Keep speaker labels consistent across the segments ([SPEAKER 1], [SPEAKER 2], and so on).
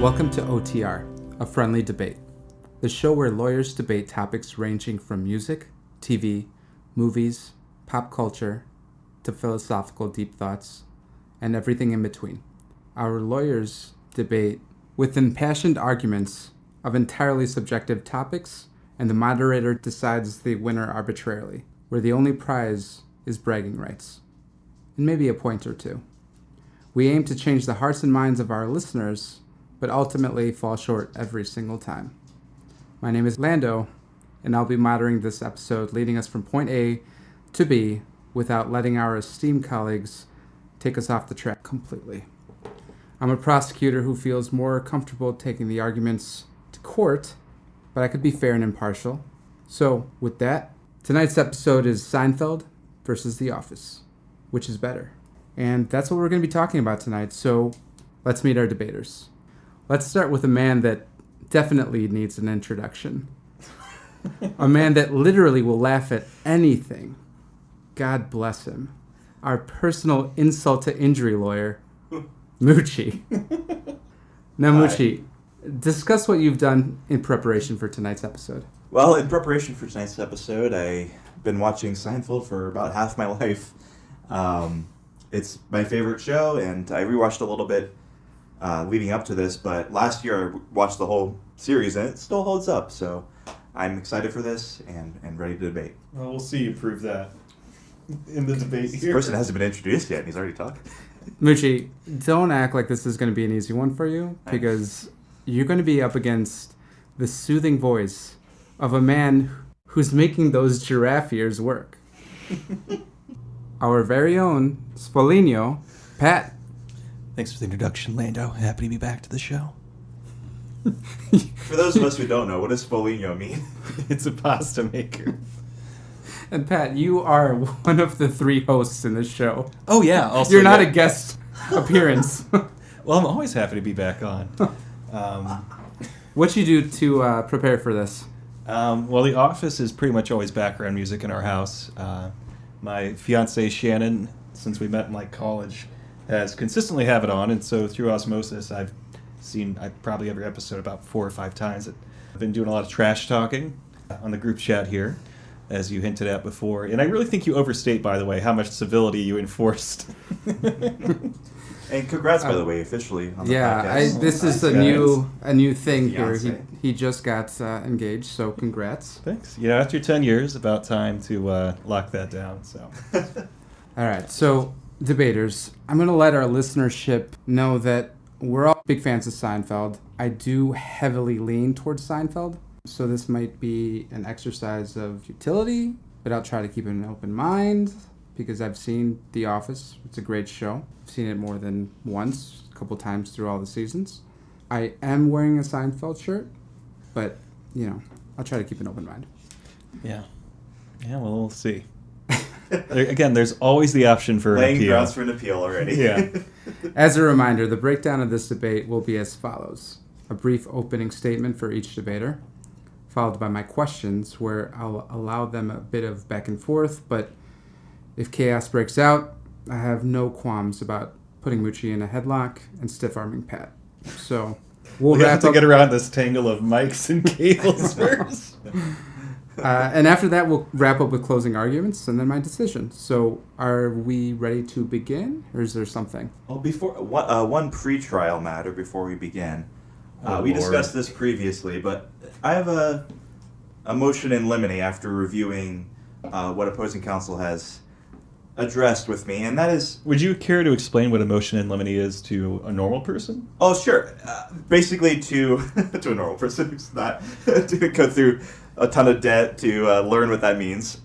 [SPEAKER 1] Welcome to OTR, a friendly debate, the show where lawyers debate topics ranging from music, TV, movies, pop culture, to philosophical deep thoughts, and everything in between. Our lawyers debate with impassioned arguments of entirely subjective topics, and the moderator decides the winner arbitrarily, where the only prize is bragging rights, and maybe a point or two. We aim to change the hearts and minds of our listeners, but ultimately fall short every single time. My name is Lando, and I'll be moderating this episode, leading us from point A to B without letting our esteemed colleagues take us off the track completely. I'm a prosecutor who feels more comfortable taking the arguments to court, but I could be fair and impartial. So, with that, tonight's episode is Seinfeld versus The Office. Which is better? And that's what we're going to be talking about tonight, so let's meet our debaters. Let's start with a man that definitely needs an introduction. A man that literally will laugh at anything. God bless him. Our personal insult to injury lawyer, Mucci. Now, Mucci, discuss what you've done in preparation for tonight's episode.
[SPEAKER 2] Well, in preparation for tonight's episode, I've been watching Seinfeld for about half my life. It's my favorite show, and I rewatched a little bit leading up to this, but last year I watched the whole series, and it still holds up, so I'm excited for this and ready to debate.
[SPEAKER 3] Well, we'll see you prove that in the debate
[SPEAKER 2] This
[SPEAKER 3] here.
[SPEAKER 2] person hasn't been introduced yet, and he's already talking.
[SPEAKER 1] Mucci, don't act like this is going to be an easy one for you, because you're going to be up against the soothing voice of a man who's making those giraffe ears work. Our very own Spolino, Pat.
[SPEAKER 4] Thanks for the introduction, Lando. Happy to be back to the show.
[SPEAKER 2] For those of us who don't know, what does Foligno mean?
[SPEAKER 3] It's a pasta maker.
[SPEAKER 1] And Pat, you are one of the three hosts in this show.
[SPEAKER 4] Oh, yeah. Also,
[SPEAKER 1] You're not a guest appearance.
[SPEAKER 3] Well, I'm always happy to be back on.
[SPEAKER 1] What you do to prepare for this?
[SPEAKER 3] Well, The Office is pretty much always background music in our house. My fiancée, Shannon, since we met in college, has consistently have it on, and so through osmosis, I've seen probably every episode about 4 or 5 times. I've been doing a lot of trash talking on the group chat here, as you hinted at before, and I really think you overstate, by the way, how much civility you enforced.
[SPEAKER 2] And congrats, by the way, officially on the podcast.
[SPEAKER 1] This is a new thing here. He just got engaged, so congrats.
[SPEAKER 3] Thanks. After 10 years, about time to lock that down. So,
[SPEAKER 1] all right. So, debaters, I'm going to let our listenership know that we're all big fans of Seinfeld. I do heavily lean towards Seinfeld, so this might be an exercise of utility, but I'll try to keep an open mind because I've seen The Office. It's a great show. I've seen it more than once, a couple times through all the seasons. I am wearing a Seinfeld shirt, but, I'll try to keep an open mind.
[SPEAKER 3] Yeah, well, we'll see. Again, there's always the option for
[SPEAKER 2] laying
[SPEAKER 3] an appeal.
[SPEAKER 2] grounds for an appeal already.
[SPEAKER 3] Yeah.
[SPEAKER 1] As a reminder, the breakdown of this debate will be as follows. A brief opening statement for each debater, followed by my questions, where I'll allow them a bit of back and forth, but if chaos breaks out, I have no qualms about putting Mucci in a headlock and stiff-arming Pat. So we'll
[SPEAKER 3] have
[SPEAKER 1] wrap
[SPEAKER 3] to
[SPEAKER 1] up.
[SPEAKER 3] get around this tangle of mics and cables first.
[SPEAKER 1] And after that, we'll wrap up with closing arguments and then my decision. So are we ready to begin, or is there something?
[SPEAKER 2] Well, before one pre-trial matter before we begin.
[SPEAKER 3] Oh,
[SPEAKER 2] we
[SPEAKER 3] Lord.
[SPEAKER 2] discussed this previously, but I have a motion in limine after reviewing what opposing counsel has addressed with me, and that is...
[SPEAKER 3] Would you care to explain what a motion in limine is to a normal person?
[SPEAKER 2] Oh, sure. Basically to a normal person who's not to go through a ton of debt to learn what that means.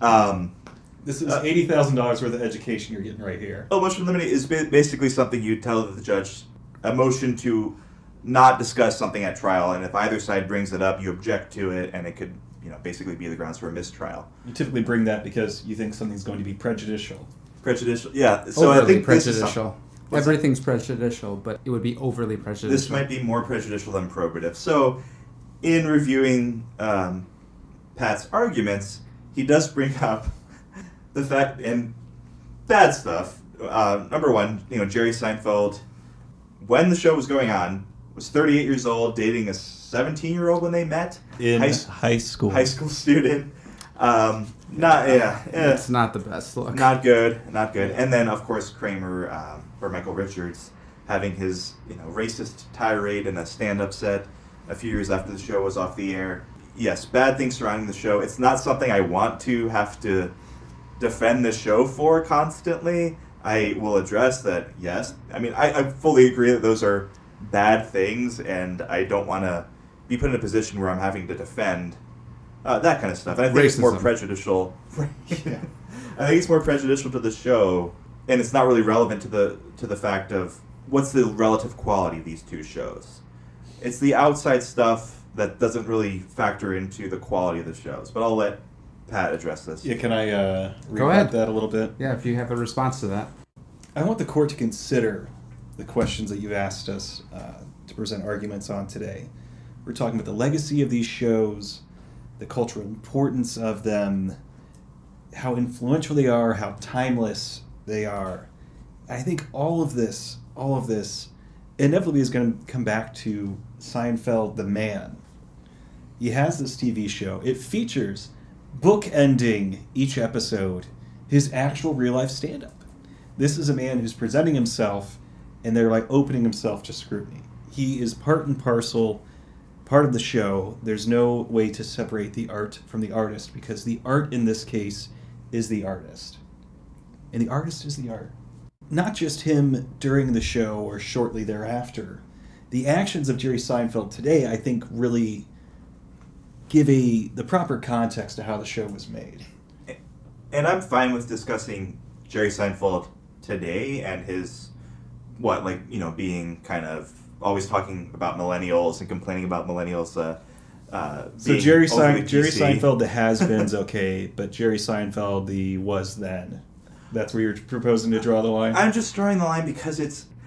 [SPEAKER 3] This is $80,000 worth of education you're getting right here.
[SPEAKER 2] A motion in limine is basically something you tell the judge, a motion to not discuss something at trial, and if either side brings it up, you object to it, and it could basically be the grounds for a mistrial.
[SPEAKER 3] You typically bring that because you think something's going to be prejudicial.
[SPEAKER 2] Prejudicial, yeah. So
[SPEAKER 1] Overly
[SPEAKER 2] I think
[SPEAKER 1] prejudicial. Everything's prejudicial, but it would be overly prejudicial.
[SPEAKER 2] This might be more prejudicial than probative. So, in reviewing Pat's arguments, he does bring up the fact, and bad stuff. Number one, Jerry Seinfeld, when the show was going on, was 38 years old, dating a 17-year-old when they met.
[SPEAKER 3] In high school.
[SPEAKER 2] High school student.
[SPEAKER 1] It's not the best look.
[SPEAKER 2] Not good. And then, of course, Kramer, or Michael Richards, having his racist tirade in a stand-up set a few years after the show was off the air. Yes, bad things surrounding the show. It's not something I want to have to defend the show for constantly. I will address that, yes. I mean, I fully agree that those are bad things, and I don't want to be put in a position where I'm having to defend that kind of stuff. And I think it's more prejudicial. I think it's more prejudicial to the show, and it's not really relevant to the fact of what's the relative quality of these two shows. It's the outside stuff that doesn't really factor into the quality of the shows. But I'll let Pat address this.
[SPEAKER 3] Yeah, can I
[SPEAKER 1] Go ahead.
[SPEAKER 3] that a little bit?
[SPEAKER 1] Yeah, if you have a response to that.
[SPEAKER 3] I want the court to consider the questions that you've asked us to present arguments on today. We're talking about the legacy of these shows, the cultural importance of them, how influential they are, how timeless they are. I think all of this inevitably is going to come back to Seinfeld the man. He has this TV show. It features, bookending each episode, his actual real-life stand-up. This is a man who's presenting himself, and they're like opening himself to scrutiny. He is part and parcel, part of the show. There's no way to separate the art from the artist, because the art in this case is the artist. And the artist is the art. Not just him during the show or shortly thereafter. The actions of Jerry Seinfeld today, I think, really give the proper context to how the show was made.
[SPEAKER 2] And I'm fine with discussing Jerry Seinfeld today and his, being kind of always talking about millennials and complaining about millennials.
[SPEAKER 3] So Jerry Seinfeld, the has-been's okay, but Jerry Seinfeld, the was then. That's where you're proposing to draw the line?
[SPEAKER 2] I'm just drawing the line because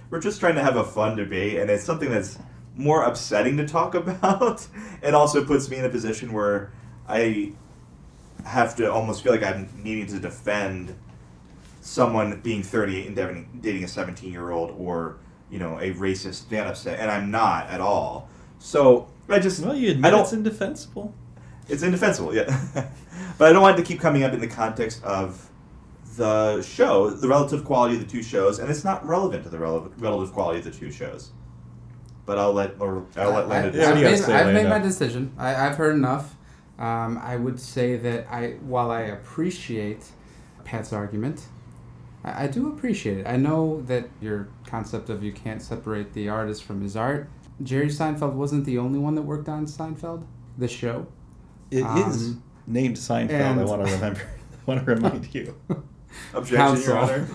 [SPEAKER 2] we're just trying to have a fun debate, and it's something that's more upsetting to talk about. It also puts me in a position where I have to almost feel like I'm needing to defend someone being 38 and dating a 17-year-old or, a racist stand-up set, and I'm not at all. So
[SPEAKER 3] you admit it's indefensible.
[SPEAKER 2] It's indefensible, yeah. But I don't want it to keep coming up in the context of the show, the relative quality of the two shows, and it's not relevant to the relative quality of the two shows. But I'll let Lando.
[SPEAKER 1] I've made my decision. I've heard enough. I would say that while I appreciate Pat's argument, I do appreciate it. I know that your concept of you can't separate the artist from his art. Jerry Seinfeld wasn't the only one that worked on Seinfeld, the show.
[SPEAKER 3] It is named Seinfeld. I want to remind you.
[SPEAKER 2] Objection, Your Honor.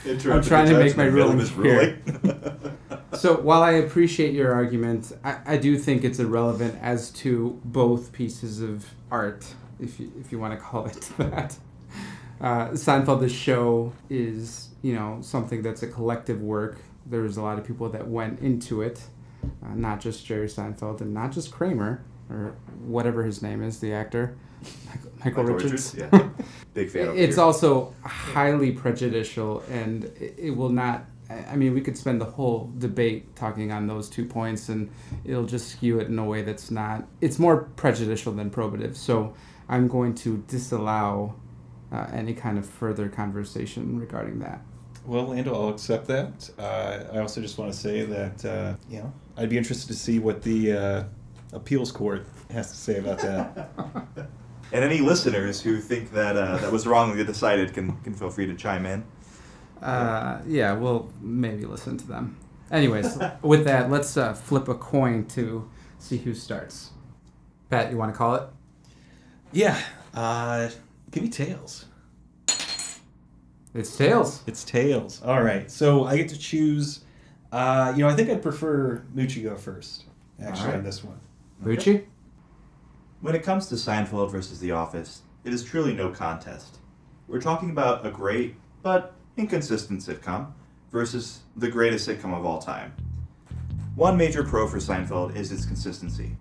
[SPEAKER 1] I'm trying to make my ruling here. So while I appreciate your argument, I do think it's irrelevant as to both pieces of art, if you want to call it that. Seinfeld, the show, is something that's a collective work. There's a lot of people that went into it, not just Jerry Seinfeld and not just Kramer or whatever his name is, the actor. Michael Richards.
[SPEAKER 2] Yeah. Big fan of it.
[SPEAKER 1] It's also highly prejudicial, and it will not... I mean, we could spend the whole debate talking on those 2 points, and it'll just skew it in a way that's not... It's more prejudicial than probative, so I'm going to disallow any kind of further conversation regarding that.
[SPEAKER 3] Well, Lando, I'll accept that. I also just want to say that, I'd be interested to see what the appeals court has to say about that.
[SPEAKER 2] And any listeners who think that that was wrongly decided can feel free to chime in.
[SPEAKER 1] We'll maybe listen to them. Anyways, with that, let's flip a coin to see who starts. Pat, you want to call it?
[SPEAKER 3] Yeah. Give me tails.
[SPEAKER 1] It's tails.
[SPEAKER 3] It's tails. All right. So I get to choose. I think I'd prefer Mucci go first, actually, on this one.
[SPEAKER 1] Mucci?
[SPEAKER 2] When it comes to Seinfeld versus The Office, it is truly no contest. We're talking about a great but inconsistent sitcom versus the greatest sitcom of all time. One major pro for Seinfeld is its consistency.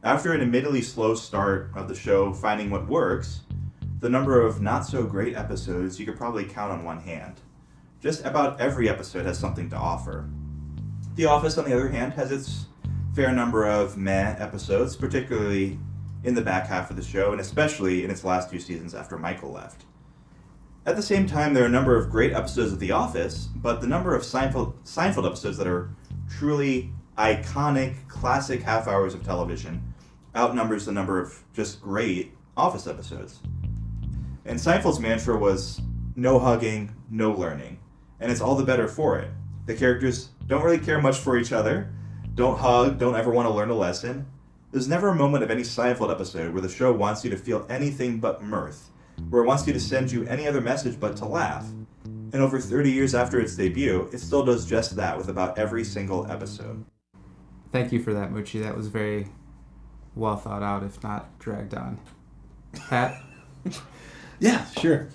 [SPEAKER 2] After an admittedly slow start of the show finding what works, the number of not-so-great episodes you could probably count on one hand. Just about every episode has something to offer. The Office, on the other hand, has its fair number of meh episodes, particularly in the back half of the show, and especially in its last 2 seasons after Michael left. At the same time, there are a number of great episodes of The Office, but the number of Seinfeld episodes that are truly iconic, classic half hours of television outnumbers the number of just great Office episodes. And Seinfeld's mantra was no hugging, no learning. And it's all the better for it. The characters don't really care much for each other, don't hug, don't ever want to learn a lesson. There's never a moment of any Seinfeld episode where the show wants you to feel anything but mirth, where it wants you to send you any other message but to laugh. And over 30 years after its debut, it still does just that with about every single episode.
[SPEAKER 1] Thank you for that, Mucci. That was very well thought out, if not dragged on. Pat?
[SPEAKER 3] Yeah, sure.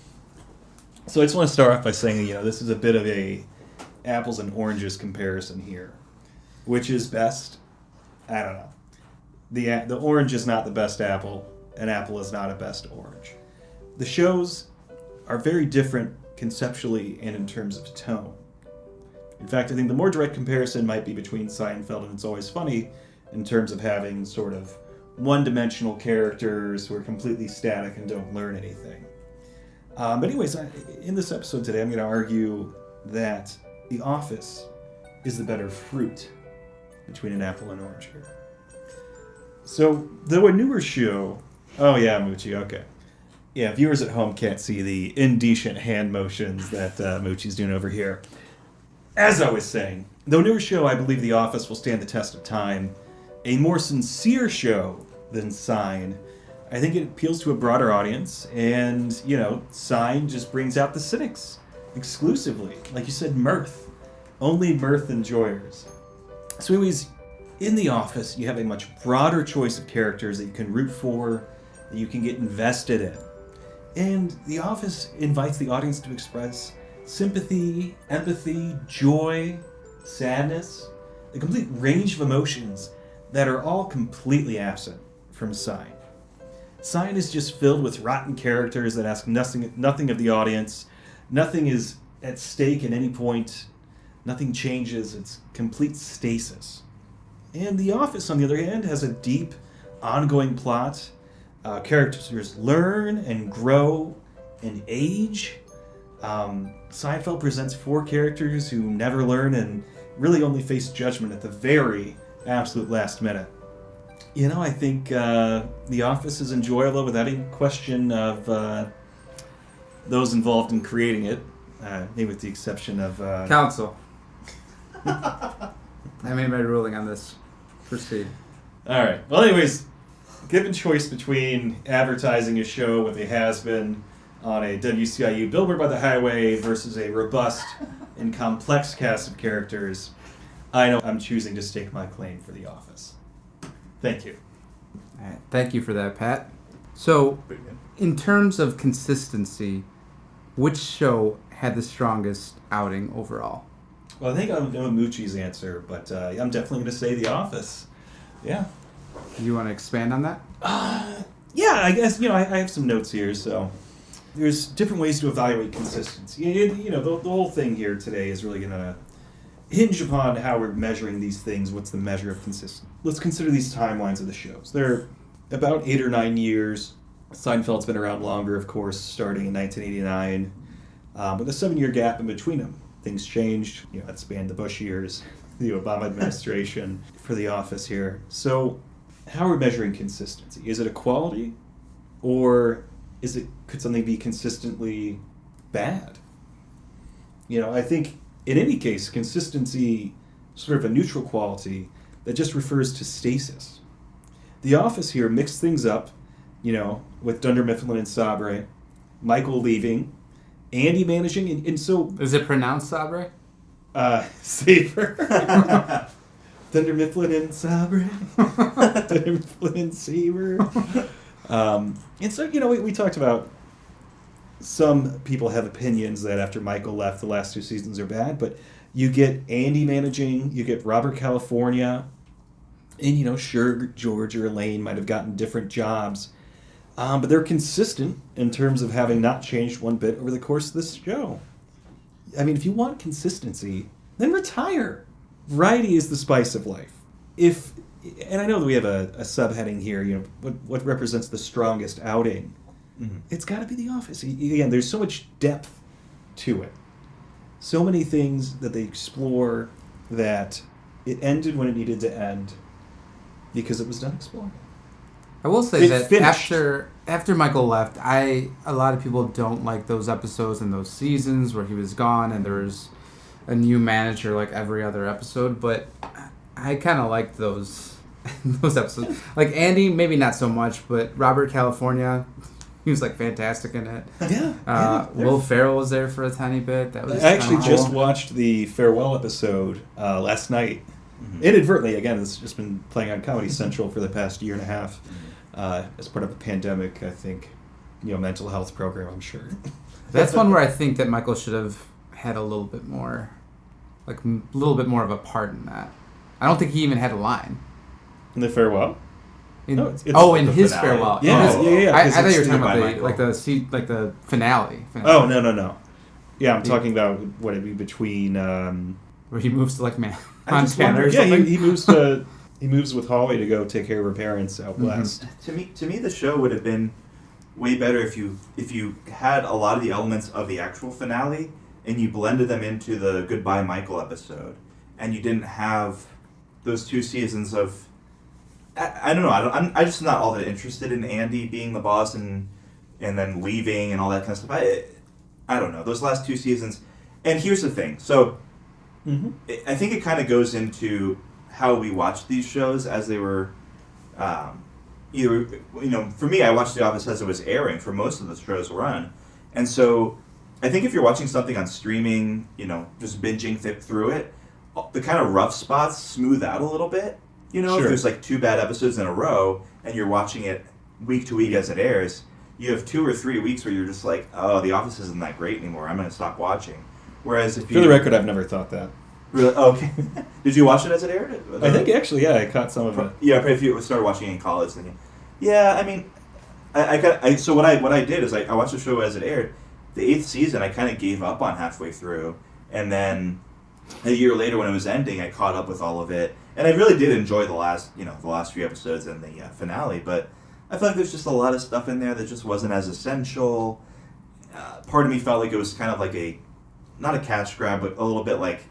[SPEAKER 3] So I just want to start off by saying, this is a bit of a apples and oranges comparison here. Which is best? I don't know. The orange is not the best apple. An apple is not a best orange. The shows are very different conceptually and in terms of tone. In fact, I think the more direct comparison might be between Seinfeld and It's Always Funny in terms of having sort of one-dimensional characters who are completely static and don't learn anything. But anyways, in this episode today, I'm going to argue that The Office is the better fruit between an apple and orange here. So, though a newer show... Oh yeah, Mucci, okay. Yeah, viewers at home can't see the indecent hand motions that Mucci's doing over here. As I was saying, though a newer show, I believe The Office will stand the test of time. A more sincere show than Sign. I think it appeals to a broader audience, and, Sign just brings out the cynics exclusively. Like you said, mirth. Only mirth enjoyers. So anyways, in The Office, you have a much broader choice of characters that you can root for, that you can get invested in. And The Office invites the audience to express sympathy, empathy, joy, sadness, a complete range of emotions that are all completely absent from Sign. Sign is just filled with rotten characters that ask nothing of the audience. Nothing is at stake at any point. Nothing changes. It's complete stasis. And The Office, on the other hand, has a deep, ongoing plot. Characters learn and grow and age. Seinfeld presents 4 characters who never learn and really only face judgment at the very absolute last minute. I think The Office is enjoyable without any question of those involved in creating it, maybe with the exception of...
[SPEAKER 1] Counsel. I made my ruling on this. Proceed.
[SPEAKER 3] All right. Well, anyways, given choice between advertising a show with a has-been on a WCIU billboard by the highway versus a robust and complex cast of characters, I know I'm choosing to stake my claim for The Office. Thank you.
[SPEAKER 1] All right. Thank you for that, Pat. So, in terms of consistency, which show had the strongest outing overall?
[SPEAKER 3] Well, I think I'm Mucci's answer, but I'm definitely going to say The Office. Yeah.
[SPEAKER 1] You want to expand on that?
[SPEAKER 3] Yeah, I guess, I have some notes here, so... There's different ways to evaluate consistency. The whole thing here today is really going to hinge upon how we're measuring these things. What's the measure of consistency? Let's consider these timelines of the shows. They're about 8 or 9 years. Seinfeld's been around longer, of course, starting in 1989, with a 7-year gap in between them. Things changed. That spanned the Bush years, the Obama administration, for The Office here. So, how are we measuring consistency? Is it a quality, or could something be consistently bad? I think in any case, consistency is sort of a neutral quality that just refers to stasis. The Office here mixed things up, with Dunder Mifflin and Sabre, Michael leaving, Andy managing, and so...
[SPEAKER 1] Is it pronounced Sabre?
[SPEAKER 3] Saber. Dunder Mifflin and Sabre. Dunder Mifflin and Saber. And so, we talked about some people have opinions that after Michael left, the last 2 seasons are bad, but you get Andy managing, you get Robert California, and, sure, George or Elaine might have gotten different jobs, but they're consistent in terms of having not changed one bit over the course of this show. I mean, if you want consistency, then retire. variety is the spice of life. And I know that we have a subheading here, what represents the strongest outing. Mm-hmm. It's got to be The Office. Again, there's so much depth to it. So many things that they explore that it ended when it needed to end because it was done exploring.
[SPEAKER 1] I will say that
[SPEAKER 3] finished.
[SPEAKER 1] after Michael left, a lot of people don't like those episodes and those seasons where he was gone and there's a new manager like every other episode, but I kind of liked those episodes. Like Andy, maybe not so much, but Robert California, he was like fantastic in it.
[SPEAKER 3] Yeah.
[SPEAKER 1] Will Ferrell was there for a tiny bit. That was
[SPEAKER 3] I actually
[SPEAKER 1] cool.
[SPEAKER 3] just watched the farewell episode last night. Mm-hmm. Inadvertently, again, it's just been playing on Comedy Central for the past year and a half as part of the pandemic, I think, mental health program, I'm sure.
[SPEAKER 1] That's one where I think that Michael should have had a little bit more of a part in that. I don't think he even had a line.
[SPEAKER 3] In the farewell?
[SPEAKER 1] In
[SPEAKER 2] the
[SPEAKER 1] his
[SPEAKER 2] finale.
[SPEAKER 1] farewell.
[SPEAKER 3] Yeah.
[SPEAKER 1] I thought you were talking
[SPEAKER 2] Goodbye,
[SPEAKER 1] about the finale.
[SPEAKER 3] Oh, no. Yeah, I'm talking about what it'd be between
[SPEAKER 1] where he moves to like
[SPEAKER 2] Montana
[SPEAKER 1] or something.
[SPEAKER 3] he moves with Holly to go take care of her parents out west.
[SPEAKER 2] To me, the show would have been way better if you had a lot of the elements of the actual finale and you blended them into the Goodbye Michael episode, and you didn't have those 2 seasons of. I don't know. I'm just not all that interested in Andy being the boss and then leaving and all that kind of stuff. I don't know. Those last 2 seasons. And here's the thing. So I think it kind of goes into how we watched these shows as they were either, for me, I watched The Office as it was airing for most of the show's run. And so I think if you're watching something on streaming, just binging through it, the kind of rough spots smooth out a little bit.
[SPEAKER 3] Sure.
[SPEAKER 2] If there's like 2 bad episodes in a row and you're watching it week to week as it airs, you have 2 or 3 weeks where you're just like, oh, The Office isn't that great anymore. I'm going to stop watching. Whereas if you...
[SPEAKER 3] For the record, I've never thought that.
[SPEAKER 2] Really? Oh, okay. Did you watch it as it aired?
[SPEAKER 3] I think actually, yeah, I caught some of it.
[SPEAKER 2] Yeah, if you started watching it in college, then yeah, I mean, so what I did is I watched the show as it aired. The 8th season, I kind of gave up on halfway through, and then a year later when it was ending, I caught up with all of it. And I really did enjoy the last few episodes and the finale, but I feel like there's just a lot of stuff in there that just wasn't as essential. Part of me felt like it was kind of like not a cash grab, but a little bit like,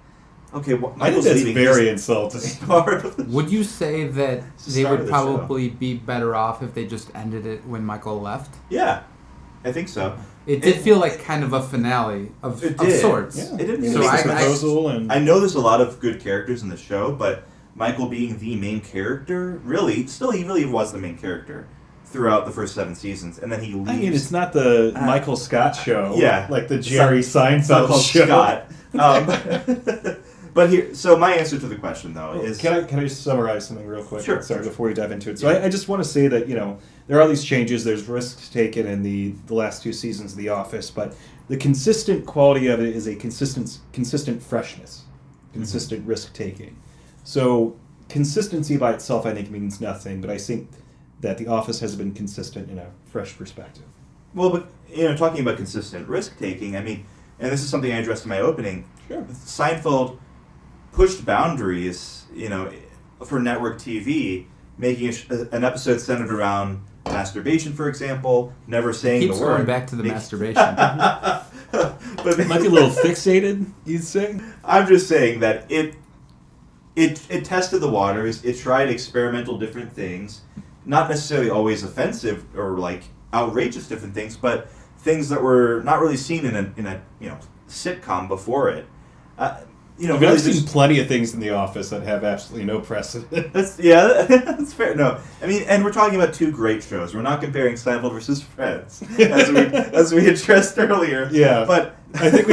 [SPEAKER 2] okay, Michael's
[SPEAKER 3] I think
[SPEAKER 2] leaving.
[SPEAKER 3] that's very insulting.
[SPEAKER 1] Would you say that they
[SPEAKER 2] start
[SPEAKER 1] would
[SPEAKER 2] of the
[SPEAKER 1] probably be better off if they just ended it when Michael left?
[SPEAKER 2] Yeah, I think so.
[SPEAKER 1] It did feel like kind of a finale of sorts.
[SPEAKER 2] Yeah. It didn't
[SPEAKER 1] So
[SPEAKER 2] I know there's a lot of good characters in the show, but Michael being the main character, he really was the main character throughout the first 7 seasons, and then he leaves.
[SPEAKER 3] I mean, it's not the Michael Scott show.
[SPEAKER 2] Yeah.
[SPEAKER 3] Like the Jerry Seinfeld show.
[SPEAKER 2] Scott. But here, so my answer to the question, though, is...
[SPEAKER 3] Can I just summarize something real quick?
[SPEAKER 2] Sure.
[SPEAKER 3] Sorry, before we dive into it. So I just want to say that, there are all these changes. There's risks taken in the last 2 seasons of The Office, but the consistent quality of it is a consistent freshness, consistent risk-taking. So consistency by itself, I think, means nothing, but I think that The Office has been consistent in a fresh perspective.
[SPEAKER 2] Well, but, talking about consistent risk-taking, I mean, and this is something I addressed in my opening,
[SPEAKER 3] Sure.
[SPEAKER 2] Seinfeld pushed boundaries, for network TV, making an episode centered around masturbation, for examtle, never saying
[SPEAKER 1] Keeps
[SPEAKER 2] the word.
[SPEAKER 1] going back to the masturbation.
[SPEAKER 2] But
[SPEAKER 3] It might be a little fixated, you'd say?
[SPEAKER 2] I'm just saying that it tested the waters. It tried experimental different things, not necessarily always offensive or like outrageous different things, but things that were not really seen in a sitcom before it. Really
[SPEAKER 3] I've seen plenty of things in The Office that have absolutely no precedent.
[SPEAKER 2] That's fair. No, I mean, and we're talking about 2 great shows. We're not comparing Seinfeld versus Friends, as we addressed earlier.
[SPEAKER 3] Yeah,
[SPEAKER 2] but
[SPEAKER 3] I think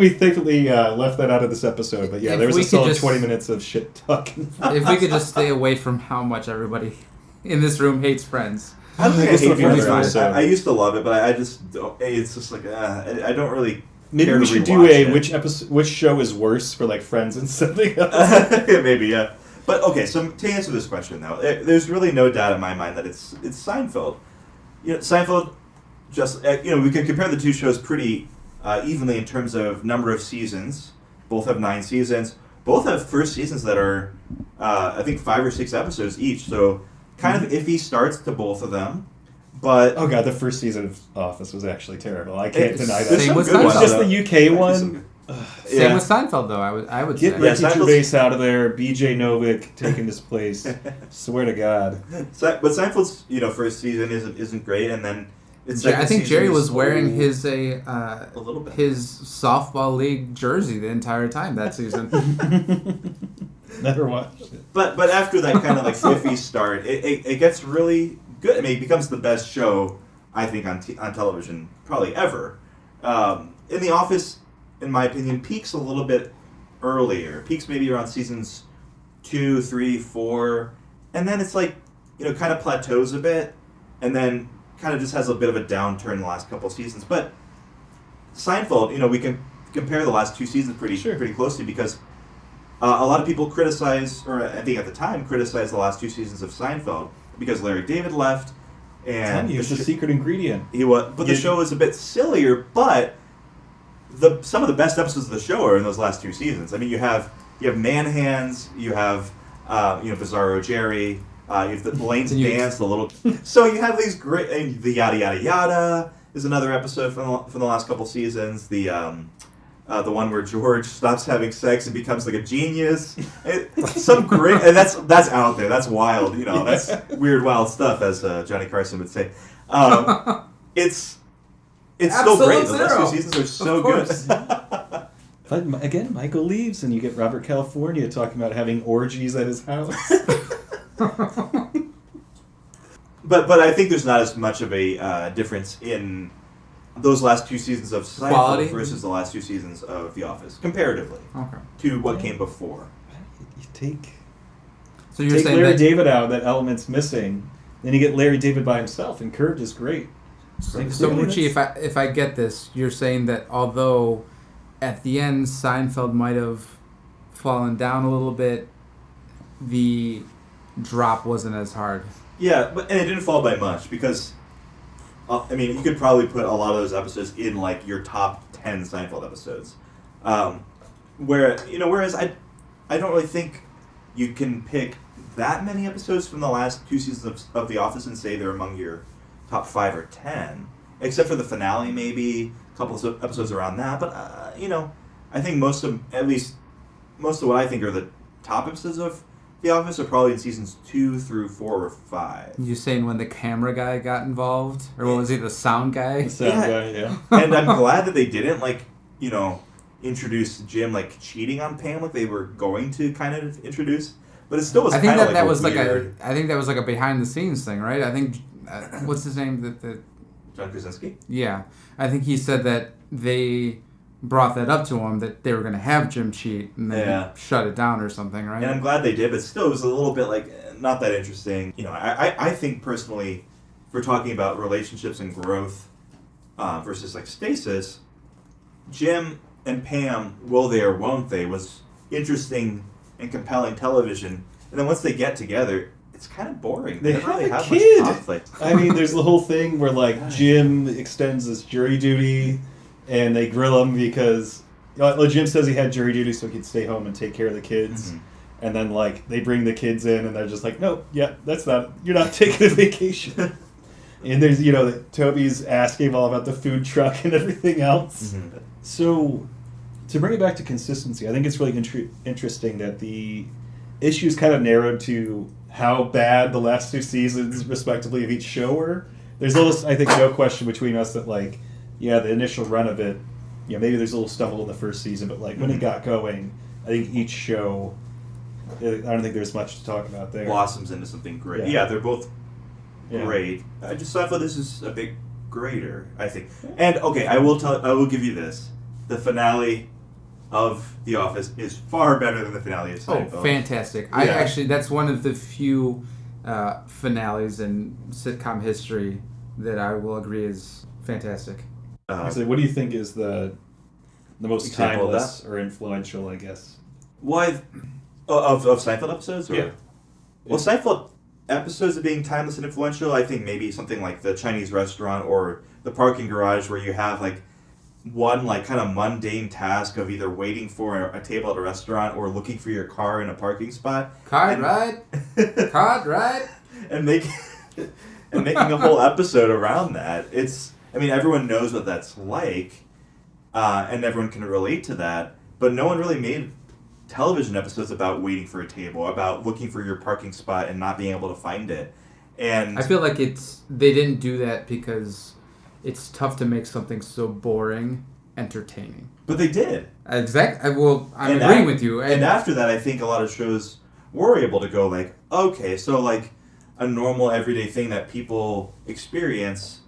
[SPEAKER 3] we thankfully left that out of this episode. But yeah,
[SPEAKER 1] If
[SPEAKER 3] there was
[SPEAKER 1] we
[SPEAKER 3] a
[SPEAKER 1] could
[SPEAKER 3] solid
[SPEAKER 1] just-
[SPEAKER 3] 20 minutes of shit talking.
[SPEAKER 1] If we could just stay away from how much everybody in this room hates Friends.
[SPEAKER 2] I don't think I
[SPEAKER 3] This is
[SPEAKER 2] hate
[SPEAKER 3] the first
[SPEAKER 2] Friends.
[SPEAKER 3] episode.
[SPEAKER 2] I used to love it, but I just don't, it's just like I don't really.
[SPEAKER 3] Maybe
[SPEAKER 2] care
[SPEAKER 3] we
[SPEAKER 2] to
[SPEAKER 3] should
[SPEAKER 2] rewatch
[SPEAKER 3] do which show is worse for like Friends and something else.
[SPEAKER 2] Maybe, yeah. But okay, so to answer this question though, there's really no doubt in my mind that it's Seinfeld. Seinfeld just we can compare the 2 shows pretty evenly in terms of number of seasons. Both have 9 seasons. both have first seasons that are, I think, 5 or 6 episodes each. So kind of iffy starts to both of them. But
[SPEAKER 3] Oh god, the first season of Office was actually terrible. I can't deny that.
[SPEAKER 2] there's
[SPEAKER 1] Same
[SPEAKER 2] some
[SPEAKER 1] with
[SPEAKER 2] good ones,
[SPEAKER 1] Seinfeld.
[SPEAKER 3] Just
[SPEAKER 2] though.
[SPEAKER 3] the UK
[SPEAKER 2] There's
[SPEAKER 3] one.
[SPEAKER 2] some-
[SPEAKER 1] Same with Seinfeld, though. I would
[SPEAKER 3] Get
[SPEAKER 1] say.
[SPEAKER 2] Yeah,
[SPEAKER 3] Ricky
[SPEAKER 2] Seinfeld's-
[SPEAKER 3] Gervais out of there. BJ Novik taking his place. Swear to God.
[SPEAKER 2] But Seinfeld's first season isn't great, and then it's
[SPEAKER 1] I think Jerry was wearing his
[SPEAKER 2] a little bit.
[SPEAKER 1] his softball league jersey the entire time that season.
[SPEAKER 3] Never watched it.
[SPEAKER 2] But after that kind of like iffy start, it gets really good. I mean, it becomes the best show I think on television probably ever. In The Office, in my opinion, peaks a little bit earlier. Peaks maybe around seasons 2, 3, 4, and then it's like kind of plateaus a bit, and then kind of just has a bit of a downturn in the last couple of seasons. But Seinfeld, we can compare the last 2 seasons pretty closely because a lot of people criticize, or I think at the time criticized the last 2 seasons of Seinfeld because Larry David left, and
[SPEAKER 3] It's a secret ingredient.
[SPEAKER 2] he was, but the show is a bit sillier. But some of the best episodes of the show are in those last 2 seasons. I mean, you have Man Hands, you have Bizarro Jerry, you have the Blaine's Dance, the little. So you have these great, and the Yada Yada Yada is another episode from the last couple seasons. The one where George stops having sex and becomes like a genius. Some great, and that's out there. That's wild. That's weird, wild stuff, as Johnny Carson would say. It's still great. The last 2 seasons are so good.
[SPEAKER 3] But again, Michael leaves, and you get Robert California talking about having orgies at his house.
[SPEAKER 2] But I think there's not as much of a difference in those last 2 seasons of Seinfeld
[SPEAKER 1] Quality?
[SPEAKER 2] versus the last 2 seasons of The Office, comparatively
[SPEAKER 1] Okay.
[SPEAKER 2] to what came before.
[SPEAKER 3] You take
[SPEAKER 1] So you're saying
[SPEAKER 3] Larry
[SPEAKER 1] that
[SPEAKER 3] David out, that element's missing. Then you get Larry David by himself, and Kurt is great.
[SPEAKER 1] So
[SPEAKER 3] really,
[SPEAKER 1] Mucci, if I get this, you're saying that although at the end Seinfeld might have fallen down a little bit, the drop wasn't as hard.
[SPEAKER 2] Yeah, and it didn't fall by much because, you could probably put a lot of those episodes in like your top 10 Seinfeld episodes. Whereas I don't really think you can pick that many episodes from the last 2 seasons of The Office and say they're among your top 5 or 10, except for the finale, maybe a couple of episodes around that. But I think most of what I think are the top episodes of The Office are probably in seasons 2 through 4 or 5.
[SPEAKER 1] You saying when the camera guy got involved, or what was he, the sound guy?
[SPEAKER 3] The sound guy, yeah.
[SPEAKER 2] And I'm glad that they didn't introduce Jim like cheating on Pam like they were going to kind of introduce. But it still was.
[SPEAKER 1] I think
[SPEAKER 2] kind of
[SPEAKER 1] that
[SPEAKER 2] like
[SPEAKER 1] was
[SPEAKER 2] weird.
[SPEAKER 1] I think that was like a behind the scenes thing, right? I think what's his name?
[SPEAKER 2] John Krasinski.
[SPEAKER 1] Yeah, I think he said that they brought that up to him that they were going to have Jim cheat and then he shut it down or something, right?
[SPEAKER 2] And I'm glad they did, but still, it was a little bit like not that interesting. I think personally, if we're talking about relationships and growth versus like stasis, Jim and Pam, will they or won't they, was interesting and compelling television. And then once they get together, it's kind of boring.
[SPEAKER 3] They
[SPEAKER 2] don't
[SPEAKER 3] have
[SPEAKER 2] really
[SPEAKER 3] a
[SPEAKER 2] have
[SPEAKER 3] kid.
[SPEAKER 2] much conflict.
[SPEAKER 3] I mean, there's the whole thing where like Jim extends his jury duty, and they grill him because Jim says he had jury duty so he could stay home and take care of the kids.
[SPEAKER 2] Mm-hmm.
[SPEAKER 3] And then like they bring the kids in, and they're just like, no, yeah, you're not taking a vacation. And there's Toby's asking all about the food truck and everything else.
[SPEAKER 2] Mm-hmm.
[SPEAKER 3] So to bring it back to consistency, I think it's really interesting that the issues kind of narrowed to how bad the last 2 seasons, respectively, of each show were. There's almost, I think, no question between us that, like, the initial run of it, maybe there's a little stumble in the first season, but, like, when it got going, I think each show, I don't think there's much to talk about there.
[SPEAKER 2] Blossoms into something great.
[SPEAKER 3] Yeah.
[SPEAKER 2] Yeah, they're both great. I thought this is a bit greater, I think. And, okay, I will give you this. The finale of The Office is far better than the finale of Seinfeld.
[SPEAKER 1] Oh, fantastic.
[SPEAKER 2] Yeah.
[SPEAKER 1] That's one of the few finales in sitcom history that I will agree is fantastic.
[SPEAKER 3] So what do you think is the most
[SPEAKER 2] Example of
[SPEAKER 3] timeless or influential, I guess?
[SPEAKER 2] Why? Of Seinfeld episodes? Or?
[SPEAKER 3] Yeah.
[SPEAKER 2] Well, Seinfeld episodes of being timeless and influential, I think maybe something like the Chinese restaurant or the parking garage where you have, like, one like kind of mundane task of either waiting for a table at a restaurant or looking for your car in a parking spot.
[SPEAKER 1] Card ride? Card ride?
[SPEAKER 2] And making a whole episode around that. Everyone knows what that's like, and everyone can relate to that, but no one really made television episodes about waiting for a table, about looking for your parking spot and not being able to find it. And
[SPEAKER 1] I feel like they didn't do that because it's tough to make something so boring entertaining.
[SPEAKER 2] But they did.
[SPEAKER 1] Exactly. Well, I'm agreeing with you.
[SPEAKER 2] And after that, I think a lot of shows were able to go like, okay, so like a normal everyday thing that people experience,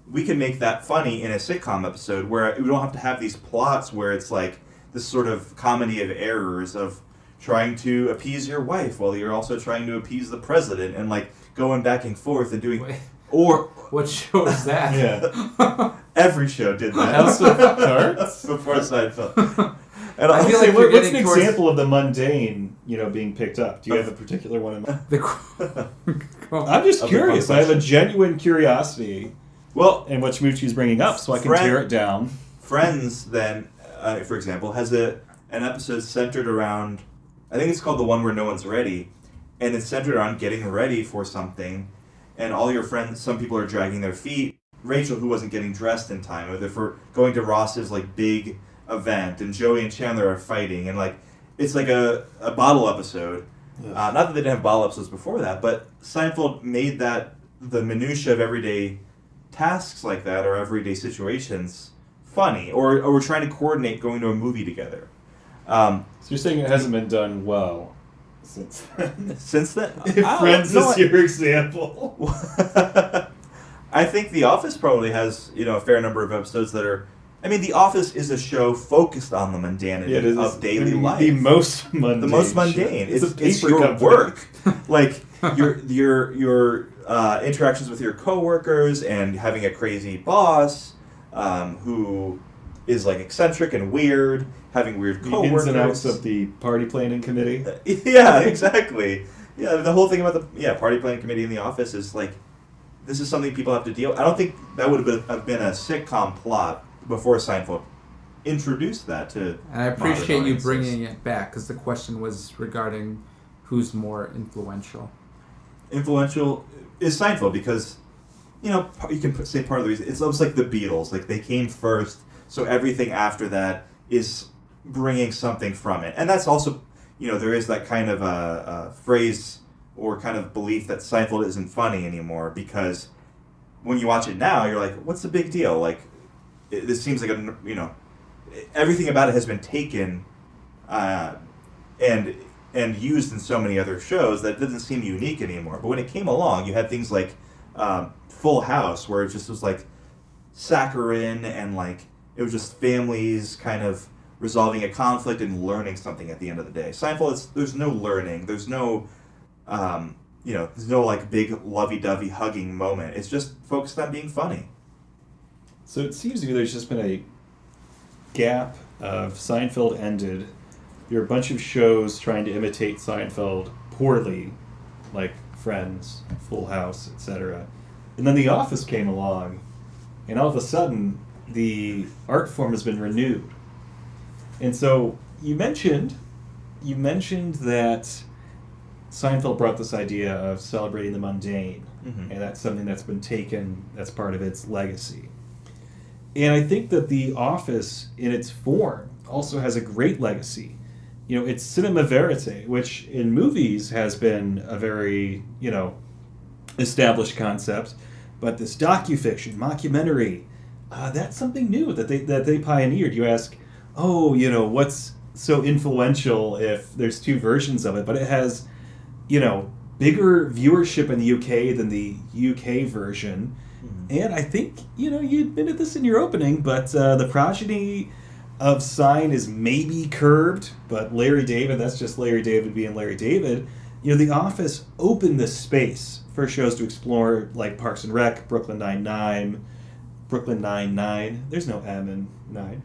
[SPEAKER 2] we can make that funny in a sitcom episode where we don't have to have these plots where it's like this sort of comedy of errors of trying to appease your wife while you're also trying to appease the president and like going back and forth and doing...
[SPEAKER 1] Wait.
[SPEAKER 2] Or
[SPEAKER 1] what show is that?
[SPEAKER 3] Yeah.
[SPEAKER 2] Every show did that.
[SPEAKER 3] House of Cards?
[SPEAKER 2] Before Seinfeld. And
[SPEAKER 1] I feel
[SPEAKER 3] Say,
[SPEAKER 1] like you're
[SPEAKER 3] what's an
[SPEAKER 1] getting towards-
[SPEAKER 3] example of the mundane, being picked up? Do you have a particular one in mind? I'm just
[SPEAKER 2] Of the
[SPEAKER 3] curious. I have a
[SPEAKER 2] question.
[SPEAKER 3] genuine curiosity
[SPEAKER 2] Well,
[SPEAKER 3] in what Mucci's bringing up, so I can tear it down.
[SPEAKER 2] Friends, then, for example, has an episode centered around, I think it's called The One Where No One's Ready, and it's centered around getting ready for something, and all your friends, some people are dragging their feet. Rachel, who wasn't getting dressed in time, or for going to Ross's like big event, and Joey and Chandler are fighting, and like it's like a bottle episode. Not that they didn't have bottle episodes before that, but Seinfeld made that the minutia of everyday tasks like that or everyday situations funny, or we're trying to coordinate going to a movie together.
[SPEAKER 3] So you're saying it hasn't been done well since then?
[SPEAKER 2] Since then,
[SPEAKER 3] If Friends is your example.
[SPEAKER 2] I think The Office probably has a fair number of episodes that are. I mean, The Office is a show focused on the mundanity of daily life.
[SPEAKER 3] The most mundane.
[SPEAKER 2] The most mundane.
[SPEAKER 3] It's
[SPEAKER 2] It's your
[SPEAKER 3] company.
[SPEAKER 2] work, like your interactions with your coworkers and having a crazy boss who is like eccentric and weird, having weird
[SPEAKER 3] The
[SPEAKER 2] coworkers.
[SPEAKER 3] ins and outs of the party planning committee.
[SPEAKER 2] Yeah, exactly. Yeah, the whole thing about the party planning committee in The Office is like, this is something people have to deal with. I don't think that would have been a sitcom plot before Seinfeld introduced that to.
[SPEAKER 1] And I appreciate
[SPEAKER 2] modern
[SPEAKER 1] you
[SPEAKER 2] audiences.
[SPEAKER 1] bringing it back because the question was regarding who's more influential.
[SPEAKER 2] Influential is Seinfeld because, you can say part of the reason. It's almost like the Beatles. Like, they came first, so everything after that is bringing something from it. And that's also, there is that kind of a phrase or kind of belief that Seinfeld isn't funny anymore because when you watch it now, you're like, what's the big deal? Like, this seems like everything about it has been taken and used in so many other shows that it doesn't seem unique anymore. But when it came along, you had things like Full House, where it just was like saccharine and like it was just families kind of resolving a conflict and learning something at the end of the day. Seinfeld, there's no learning. There's no there's no like big lovey-dovey hugging moment. It's just focused on being funny.
[SPEAKER 3] So it seems to me there's just been a gap of Seinfeld ended. There are a bunch of shows trying to imitate Seinfeld poorly, like Friends, Full House, etc. And then The Office came along, and all of a sudden the art form has been renewed. And so you mentioned that Seinfeld brought this idea of celebrating the mundane, and that's something that's been taken, that's part of its legacy. And I think that The Office, in its form, also has a great legacy. It's cinema verite, which in movies has been a very, established concept. But this docufiction, mockumentary, that's something new that they pioneered. You ask, what's so influential if there's two versions of it? But it has, bigger viewership in the UK than the UK version. And I think, you admitted this in your opening, but the progeny of Sign is maybe curbed, but Larry David, that's just Larry David being Larry David. The Office opened this space for shows to explore, like Parks and Rec, Brooklyn Nine-Nine, there's no M in 9.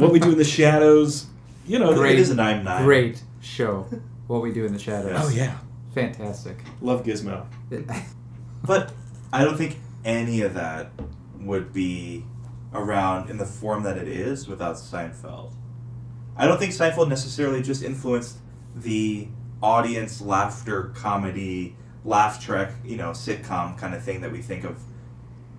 [SPEAKER 3] What We Do in the Shadows,
[SPEAKER 2] It is a 9-9.
[SPEAKER 1] Great show. What We Do in the Shadows.
[SPEAKER 2] Yes.
[SPEAKER 3] Oh, yeah.
[SPEAKER 1] Fantastic.
[SPEAKER 3] Love Gizmo.
[SPEAKER 2] But I don't think any of that would be around in the form that it is without Seinfeld. I don't think Seinfeld necessarily just influenced the audience laughter comedy, laugh track, sitcom kind of thing that we think of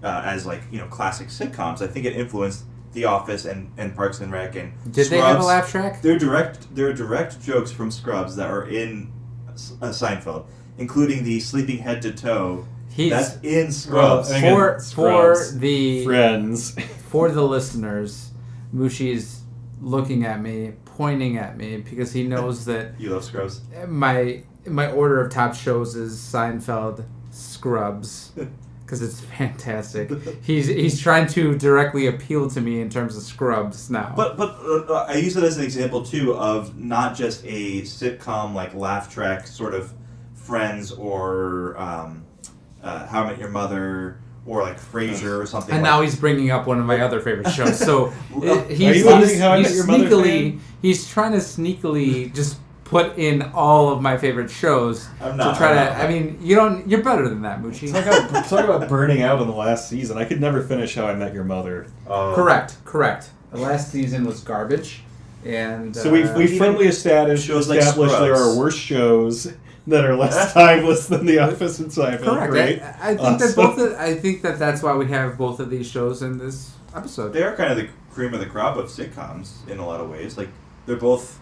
[SPEAKER 2] as classic sitcoms. I think it influenced The Office and Parks and Rec and
[SPEAKER 1] Did
[SPEAKER 2] Scrubs.
[SPEAKER 1] they have a laugh track?
[SPEAKER 2] There are direct jokes from Scrubs that are in Seinfeld, including the sleeping head to toe. That's in Scrubs.
[SPEAKER 1] For
[SPEAKER 3] Scrubs,
[SPEAKER 1] the
[SPEAKER 3] Friends.
[SPEAKER 1] For the listeners, Mucci's looking at me, pointing at me because he knows that
[SPEAKER 2] You love Scrubs.
[SPEAKER 1] my order of top shows is Seinfeld, Scrubs, because it's fantastic. He's trying to directly appeal to me in terms of Scrubs now.
[SPEAKER 2] But I use it as an example too of not just a sitcom like laugh track sort of Friends or How I Met Your Mother or like Frasier or something.
[SPEAKER 1] And
[SPEAKER 2] like
[SPEAKER 1] now he's bringing up one of my other favorite shows. So
[SPEAKER 3] He's
[SPEAKER 1] trying to sneakily just put in all of my favorite shows
[SPEAKER 2] I'm not.
[SPEAKER 1] to try to. I mean, you're better than that, Mucci.
[SPEAKER 3] Talk about burning out in the last season. I could never finish How I Met Your Mother.
[SPEAKER 1] Correct. The last season was garbage, and
[SPEAKER 3] So we firmly established
[SPEAKER 2] shows like
[SPEAKER 3] there
[SPEAKER 2] Scrubs.
[SPEAKER 3] are worse shows that are less timeless than The Office and Seinfeld.
[SPEAKER 1] correct.
[SPEAKER 3] Right?
[SPEAKER 1] I think that I think that's why we have both of these shows in this episode.
[SPEAKER 2] They are kind of the cream of the crop of sitcoms in a lot of ways. Like they're both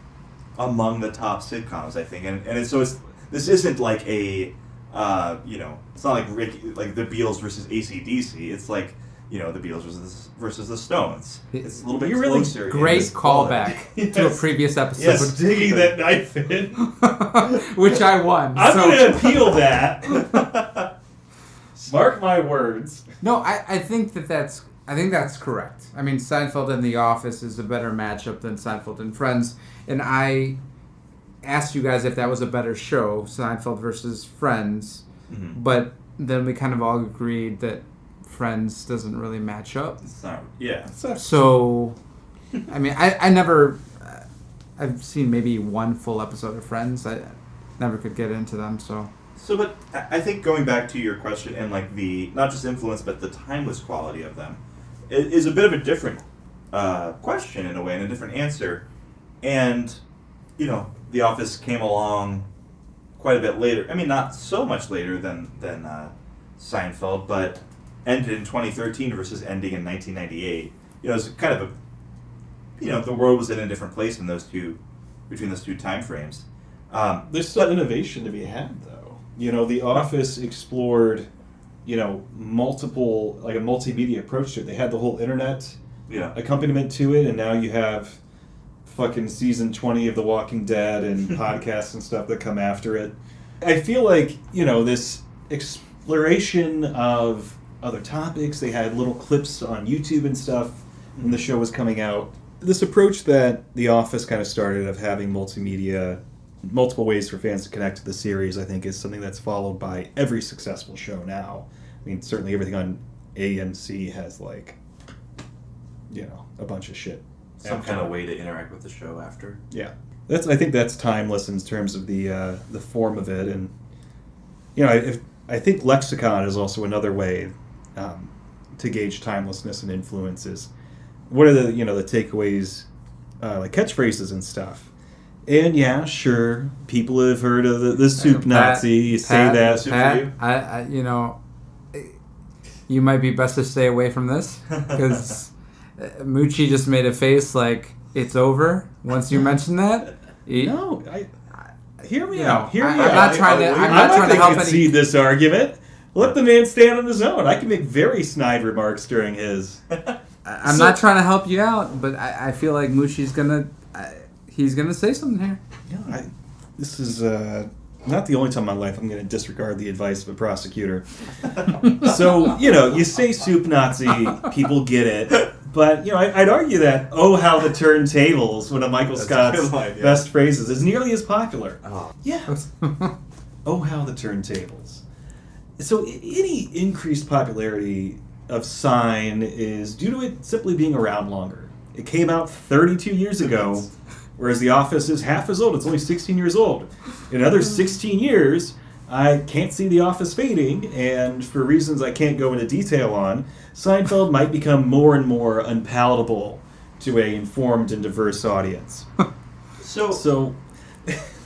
[SPEAKER 2] among the top sitcoms, I think, and this isn't like a it's not like like the Beatles versus AC/DC. It's like the Beatles versus the Stones. It's a little bit closer.
[SPEAKER 1] Great callback to a previous episode.
[SPEAKER 3] Yes, digging that knife in.
[SPEAKER 1] Which I won.
[SPEAKER 3] I'm going to appeal that. Mark my words.
[SPEAKER 1] No, I think that's correct. I mean, Seinfeld and The Office is a better matchup than Seinfeld and Friends, and I asked you guys if that was a better show, Seinfeld versus Friends, but then we kind of all agreed that Friends doesn't really match up.
[SPEAKER 2] It's not. Yeah.
[SPEAKER 1] So, I mean, I never. I've seen maybe one full episode of Friends. I never could get into them. So,
[SPEAKER 2] but I think going back to your question and like the not just influence but the timeless quality of them is a bit of a different question in a way and a different answer. And The Office came along quite a bit later. I mean, not so much later than Seinfeld, but ended in 2013 versus ending in 1998. It's kind of the world was in a different place between those two time frames.
[SPEAKER 3] There's still innovation to be had, though. The Office explored, multiple, like a multimedia approach to it. They had the whole internet accompaniment to it, and now you have fucking season 20 of The Walking Dead and podcasts and stuff that come after it. I feel like, this exploration of other topics, they had little clips on YouTube and stuff when the show was coming out. This approach that The Office kind of started of having multimedia, multiple ways for fans to connect to the series, I think is something that's followed by every successful show now. I mean, certainly everything on AMC has a bunch of shit.
[SPEAKER 2] Some kind of way to interact with the show after.
[SPEAKER 3] Yeah, I think that's timeless in terms of the form of it, and I think lexicon is also another way to gauge timelessness and influences. What are the takeaways, like catchphrases and stuff? And yeah, sure, people have heard of the soup Nazi. You say that.
[SPEAKER 1] Pat, you might be best to stay away from this because Mucci just made a face like it's over once you mention that.
[SPEAKER 3] No, hear me out.
[SPEAKER 1] I'm not trying to help
[SPEAKER 3] concede this argument. Let the man stand on his own. I can make very snide remarks during his.
[SPEAKER 1] I'm not trying to help you out, but I feel like Mucci's he's gonna say something here.
[SPEAKER 3] Yeah, this is not the only time in my life I'm going to disregard the advice of a prosecutor. So, you say soup Nazi, people get it. But, I'd argue that "Oh, how the turntables," one of Michael Scott's best phrases, is nearly as popular.
[SPEAKER 2] Oh.
[SPEAKER 3] Yeah. Oh, how the turntables. So, any increased popularity of Sign is due to it simply being around longer. It came out 32 years ago, whereas The Office is half as old. It's only 16 years old. In another 16 years, I can't see The Office fading, and for reasons I can't go into detail on, Seinfeld might become more and more unpalatable to a informed and diverse audience. So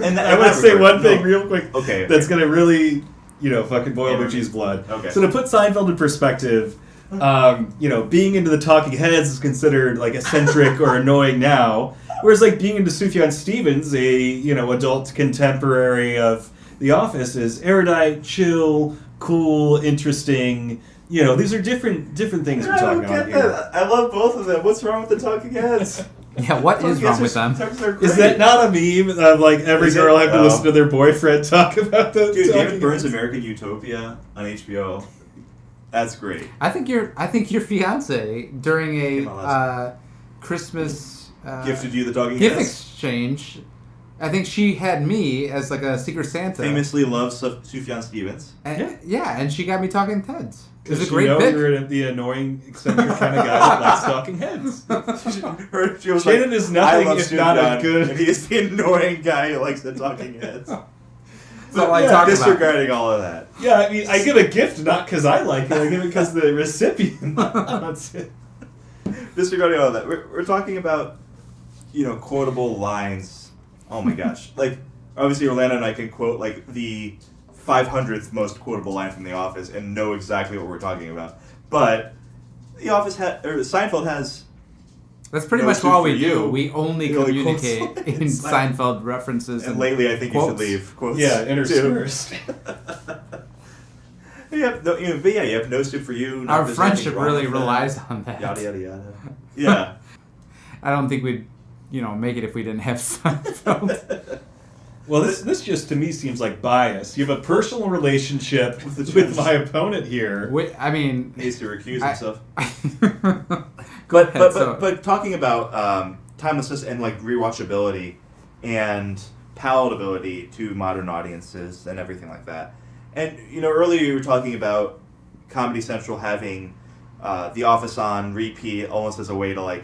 [SPEAKER 2] and
[SPEAKER 3] I want to say one thing real quick
[SPEAKER 2] Okay.
[SPEAKER 3] that's going to really, fucking boil Mucci's blood.
[SPEAKER 2] Okay.
[SPEAKER 3] So to put Seinfeld in perspective, being into the Talking Heads is considered like eccentric or annoying now, whereas like being into Sufjan Stevens, a adult contemporary of The Office, is erudite, chill, cool, interesting. These are different things we're talking about here.
[SPEAKER 2] I love both of them. What's wrong with the Talking Heads?
[SPEAKER 1] Yeah, what is wrong with them?
[SPEAKER 3] Is that not a meme of like every girl having to listen to their boyfriend talk about the
[SPEAKER 2] Dude,
[SPEAKER 3] Talking
[SPEAKER 2] David Byrne's
[SPEAKER 3] Heads?
[SPEAKER 2] American Utopia on HBO. That's great.
[SPEAKER 1] I think your fiance during
[SPEAKER 2] Came out
[SPEAKER 1] a
[SPEAKER 2] last
[SPEAKER 1] Christmas
[SPEAKER 2] Gifted you the Talking
[SPEAKER 1] gift
[SPEAKER 2] Heads.
[SPEAKER 1] exchange. I think she had me as like a Secret Santa.
[SPEAKER 2] Famously loves Sufjan Stevens.
[SPEAKER 1] And, yeah, and she got me talking Heads. It was a
[SPEAKER 3] Does
[SPEAKER 1] great
[SPEAKER 3] she know
[SPEAKER 1] pick.
[SPEAKER 3] you're the annoying, eccentric kind of guy that likes Talking Heads?
[SPEAKER 2] She was
[SPEAKER 3] Shannon
[SPEAKER 2] like,
[SPEAKER 3] is nothing
[SPEAKER 2] I love
[SPEAKER 3] if not a
[SPEAKER 2] Sufjan,
[SPEAKER 3] good-
[SPEAKER 2] and he is the annoying guy who likes the Talking Heads.
[SPEAKER 1] That's all I talk about.
[SPEAKER 2] Disregarding all of that.
[SPEAKER 3] Yeah, I mean, I give a gift not because I like it, I give it because the recipient wants it.
[SPEAKER 2] Disregarding all of that. We're talking about, quotable lines. Oh my gosh. Like, obviously Orlando and I can quote, like, the 500th most quotable line from The Office and know exactly what we're talking about. But The Office Seinfeld has...
[SPEAKER 1] That's pretty
[SPEAKER 2] No
[SPEAKER 1] much
[SPEAKER 2] soup
[SPEAKER 1] all
[SPEAKER 2] for
[SPEAKER 1] we
[SPEAKER 2] you.
[SPEAKER 1] do. We only
[SPEAKER 2] He only quotes
[SPEAKER 1] communicate in
[SPEAKER 2] lines.
[SPEAKER 1] Seinfeld references.
[SPEAKER 2] And lately I think you should
[SPEAKER 1] quotes.
[SPEAKER 2] leave. Quotes
[SPEAKER 3] Yeah,
[SPEAKER 2] too.
[SPEAKER 3] interspersed.
[SPEAKER 2] You have no soup for you.
[SPEAKER 1] Our
[SPEAKER 2] there's
[SPEAKER 1] friendship
[SPEAKER 2] nothing wrong
[SPEAKER 1] really
[SPEAKER 2] with that.
[SPEAKER 1] relies on that.
[SPEAKER 2] Yada, yada, yada. Yeah.
[SPEAKER 1] I don't think we'd, make it if we didn't have Seinfeld.
[SPEAKER 3] Well, this just to me seems like bias. You have a personal relationship
[SPEAKER 2] With the
[SPEAKER 3] with
[SPEAKER 2] judge.
[SPEAKER 3] my opponent here.
[SPEAKER 1] I mean...
[SPEAKER 2] He needs to recuse
[SPEAKER 1] I-
[SPEAKER 2] himself.
[SPEAKER 1] Go ahead, so-
[SPEAKER 2] But talking about timelessness and like rewatchability and palatability to modern audiences and everything like that. And earlier you were talking about Comedy Central having The Office on repeat almost as a way to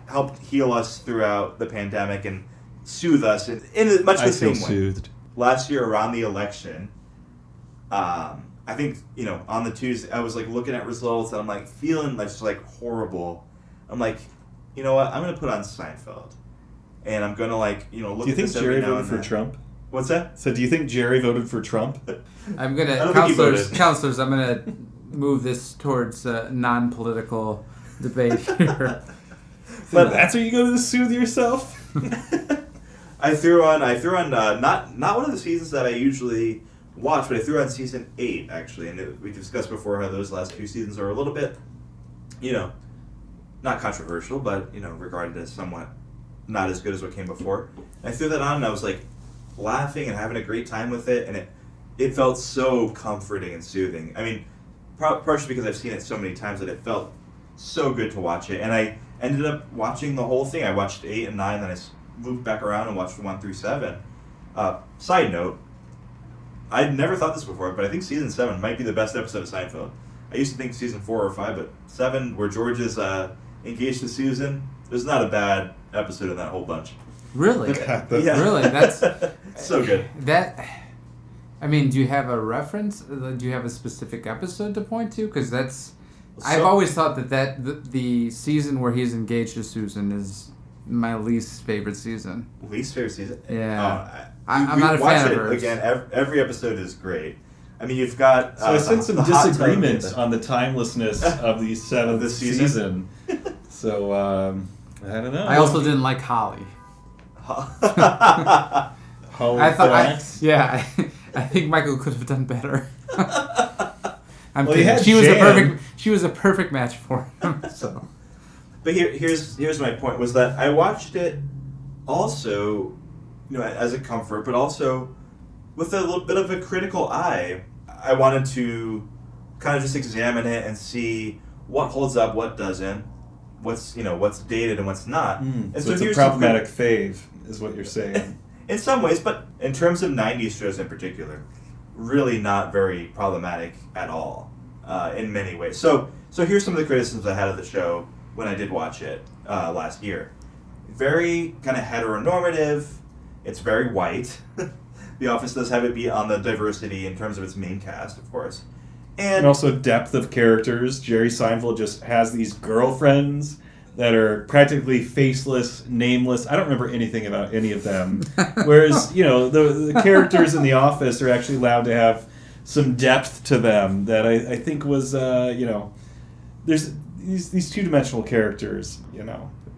[SPEAKER 2] help heal us throughout the pandemic and soothe us in much the
[SPEAKER 3] I
[SPEAKER 2] same
[SPEAKER 3] feel
[SPEAKER 2] way.
[SPEAKER 3] soothed.
[SPEAKER 2] Last year around the election, I think on the Tuesday I was like looking at results and I'm like feeling just like horrible. I'm like, you know what? I'm gonna put on Seinfeld, and I'm gonna look.
[SPEAKER 3] Do you
[SPEAKER 2] at
[SPEAKER 3] think
[SPEAKER 2] this every
[SPEAKER 3] Jerry
[SPEAKER 2] now
[SPEAKER 3] voted
[SPEAKER 2] and
[SPEAKER 3] for
[SPEAKER 2] then.
[SPEAKER 3] Trump?
[SPEAKER 2] What's that?
[SPEAKER 3] So do you think Jerry voted for Trump?
[SPEAKER 1] I'm
[SPEAKER 2] I
[SPEAKER 1] gonna
[SPEAKER 2] don't think he voted.
[SPEAKER 1] counselors. I'm gonna move this towards non-political debate here.
[SPEAKER 3] But that's where you go to soothe yourself?
[SPEAKER 2] I threw on not one of the seasons that I usually watch, but I threw on season 8 actually, and we discussed before how those last 2 seasons are a little bit, not controversial, but regarded as somewhat not as good as what came before. And I threw that on, and I was like laughing and having a great time with it, and it felt so comforting and soothing. I mean, partially because I've seen it so many times that it felt so good to watch it, and I ended up watching the whole thing. I watched 8 and 9, then I moved back around and watched 1 through 7. Side note, I'd never thought this before, but I think season 7 might be the best episode of Seinfeld. I used to think season 4 or 5, but 7, where George is engaged to Susan, there's not a bad episode in that whole bunch.
[SPEAKER 1] Really?
[SPEAKER 2] Yeah.
[SPEAKER 1] Really? That's
[SPEAKER 2] so good.
[SPEAKER 1] I mean, do you have a reference? Do you have a specific episode to point to? Because I've always thought that the season where he's engaged to Susan is my least favorite season.
[SPEAKER 2] Least favorite season?
[SPEAKER 1] Yeah.
[SPEAKER 2] Oh,
[SPEAKER 1] I'm not a fan of
[SPEAKER 2] it
[SPEAKER 1] hers.
[SPEAKER 2] again. Every episode is great. I mean, you've got...
[SPEAKER 3] So I sense some
[SPEAKER 2] the hot tub
[SPEAKER 3] disagreement
[SPEAKER 2] bit.
[SPEAKER 3] on the timelessness of the 7th
[SPEAKER 2] This
[SPEAKER 3] season. So, I don't know.
[SPEAKER 1] I also didn't like Holly.
[SPEAKER 3] Holly
[SPEAKER 1] I thought,
[SPEAKER 3] Flax.
[SPEAKER 1] I think Michael could have done better. I'm
[SPEAKER 3] Well, he
[SPEAKER 1] kidding.
[SPEAKER 3] had
[SPEAKER 1] She
[SPEAKER 3] Jan.
[SPEAKER 1] was a perfect match for him. So.
[SPEAKER 2] But here's my point, was that I watched it also, as a comfort, but also with a little bit of a critical eye. I wanted to kind of just examine it and see what holds up, what doesn't, what's dated and what's not. And
[SPEAKER 3] So it's a
[SPEAKER 2] here's some
[SPEAKER 3] problematic fave, is what you're saying.
[SPEAKER 2] in some ways, but in terms of 90s shows in particular, really not very problematic at all, in many ways. So here's some of the criticisms I had of the show when I did watch it last year. Very kind of heteronormative. It's very white. The Office does have it be on the diversity in terms of its main cast, of course.
[SPEAKER 3] And also depth of characters. Jerry Seinfeld just has these girlfriends that are practically faceless, nameless. I don't remember anything about any of them. Whereas, the characters in The Office are actually allowed to have some depth to them that I think was, there's these two-dimensional characters,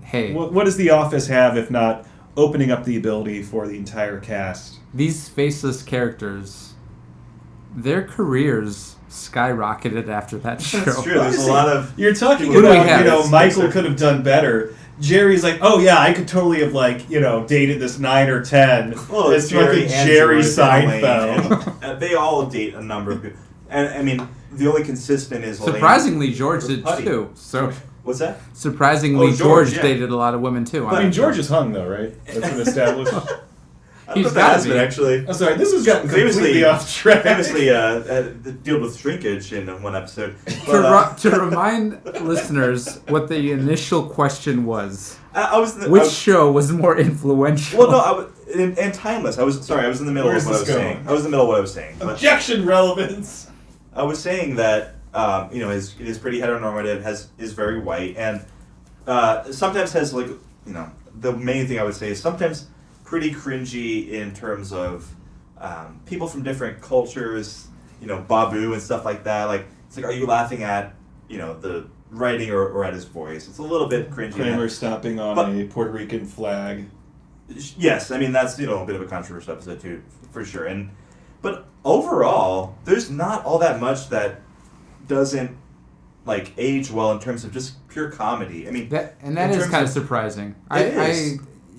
[SPEAKER 1] Hey.
[SPEAKER 3] What does The Office have if not opening up the ability for the entire cast?
[SPEAKER 1] These faceless characters, their careers skyrocketed after that show.
[SPEAKER 2] That's true. There's a lot of...
[SPEAKER 3] You're talking
[SPEAKER 1] Who do we
[SPEAKER 3] about,
[SPEAKER 1] have?
[SPEAKER 3] Michael could have done better. Jerry's like, oh yeah, I could totally have dated this 9 or 10.
[SPEAKER 2] Well,
[SPEAKER 3] it's
[SPEAKER 2] Jerry
[SPEAKER 3] fucking
[SPEAKER 2] and
[SPEAKER 3] Jerry
[SPEAKER 2] George and
[SPEAKER 3] Seinfeld.
[SPEAKER 2] Elaine, they all date a number of people. And, I mean, the only consistent is Elaine.
[SPEAKER 1] Surprisingly, George did
[SPEAKER 2] Putty.
[SPEAKER 1] too. So
[SPEAKER 2] What's that?
[SPEAKER 1] surprisingly,
[SPEAKER 2] Oh, George, yeah.
[SPEAKER 1] dated a lot of women too.
[SPEAKER 3] I mean, George is hung though, right? That's been established.
[SPEAKER 2] He's
[SPEAKER 1] gotta
[SPEAKER 2] been
[SPEAKER 1] be.
[SPEAKER 2] actually.
[SPEAKER 3] I'm sorry, this has gotten
[SPEAKER 2] Famously-
[SPEAKER 3] completely off track.
[SPEAKER 2] Famously, dealt with shrinkage in one episode.
[SPEAKER 1] To remind listeners what the initial question was,
[SPEAKER 2] I was
[SPEAKER 1] which show was more influential?
[SPEAKER 2] Well, no, I was and timeless. I was in the middle
[SPEAKER 3] Where's
[SPEAKER 2] of what I was
[SPEAKER 3] this
[SPEAKER 2] saying.
[SPEAKER 3] going?
[SPEAKER 2] I was in the middle of what I was saying. But
[SPEAKER 3] Objection relevance.
[SPEAKER 2] I was saying that it is pretty heteronormative, is very white, and sometimes has the main thing I would say is sometimes pretty cringy in terms of people from different cultures, Babu and stuff like that. Like it's like, are you laughing at the writing or at his voice? It's a little bit cringy.
[SPEAKER 3] Kramer stopping on a Puerto Rican flag.
[SPEAKER 2] Yes, I mean that's a bit of a controversial episode too, for sure. But overall, there's not all that much that doesn't age well in terms of just pure comedy. I mean,
[SPEAKER 1] that is kind of surprising.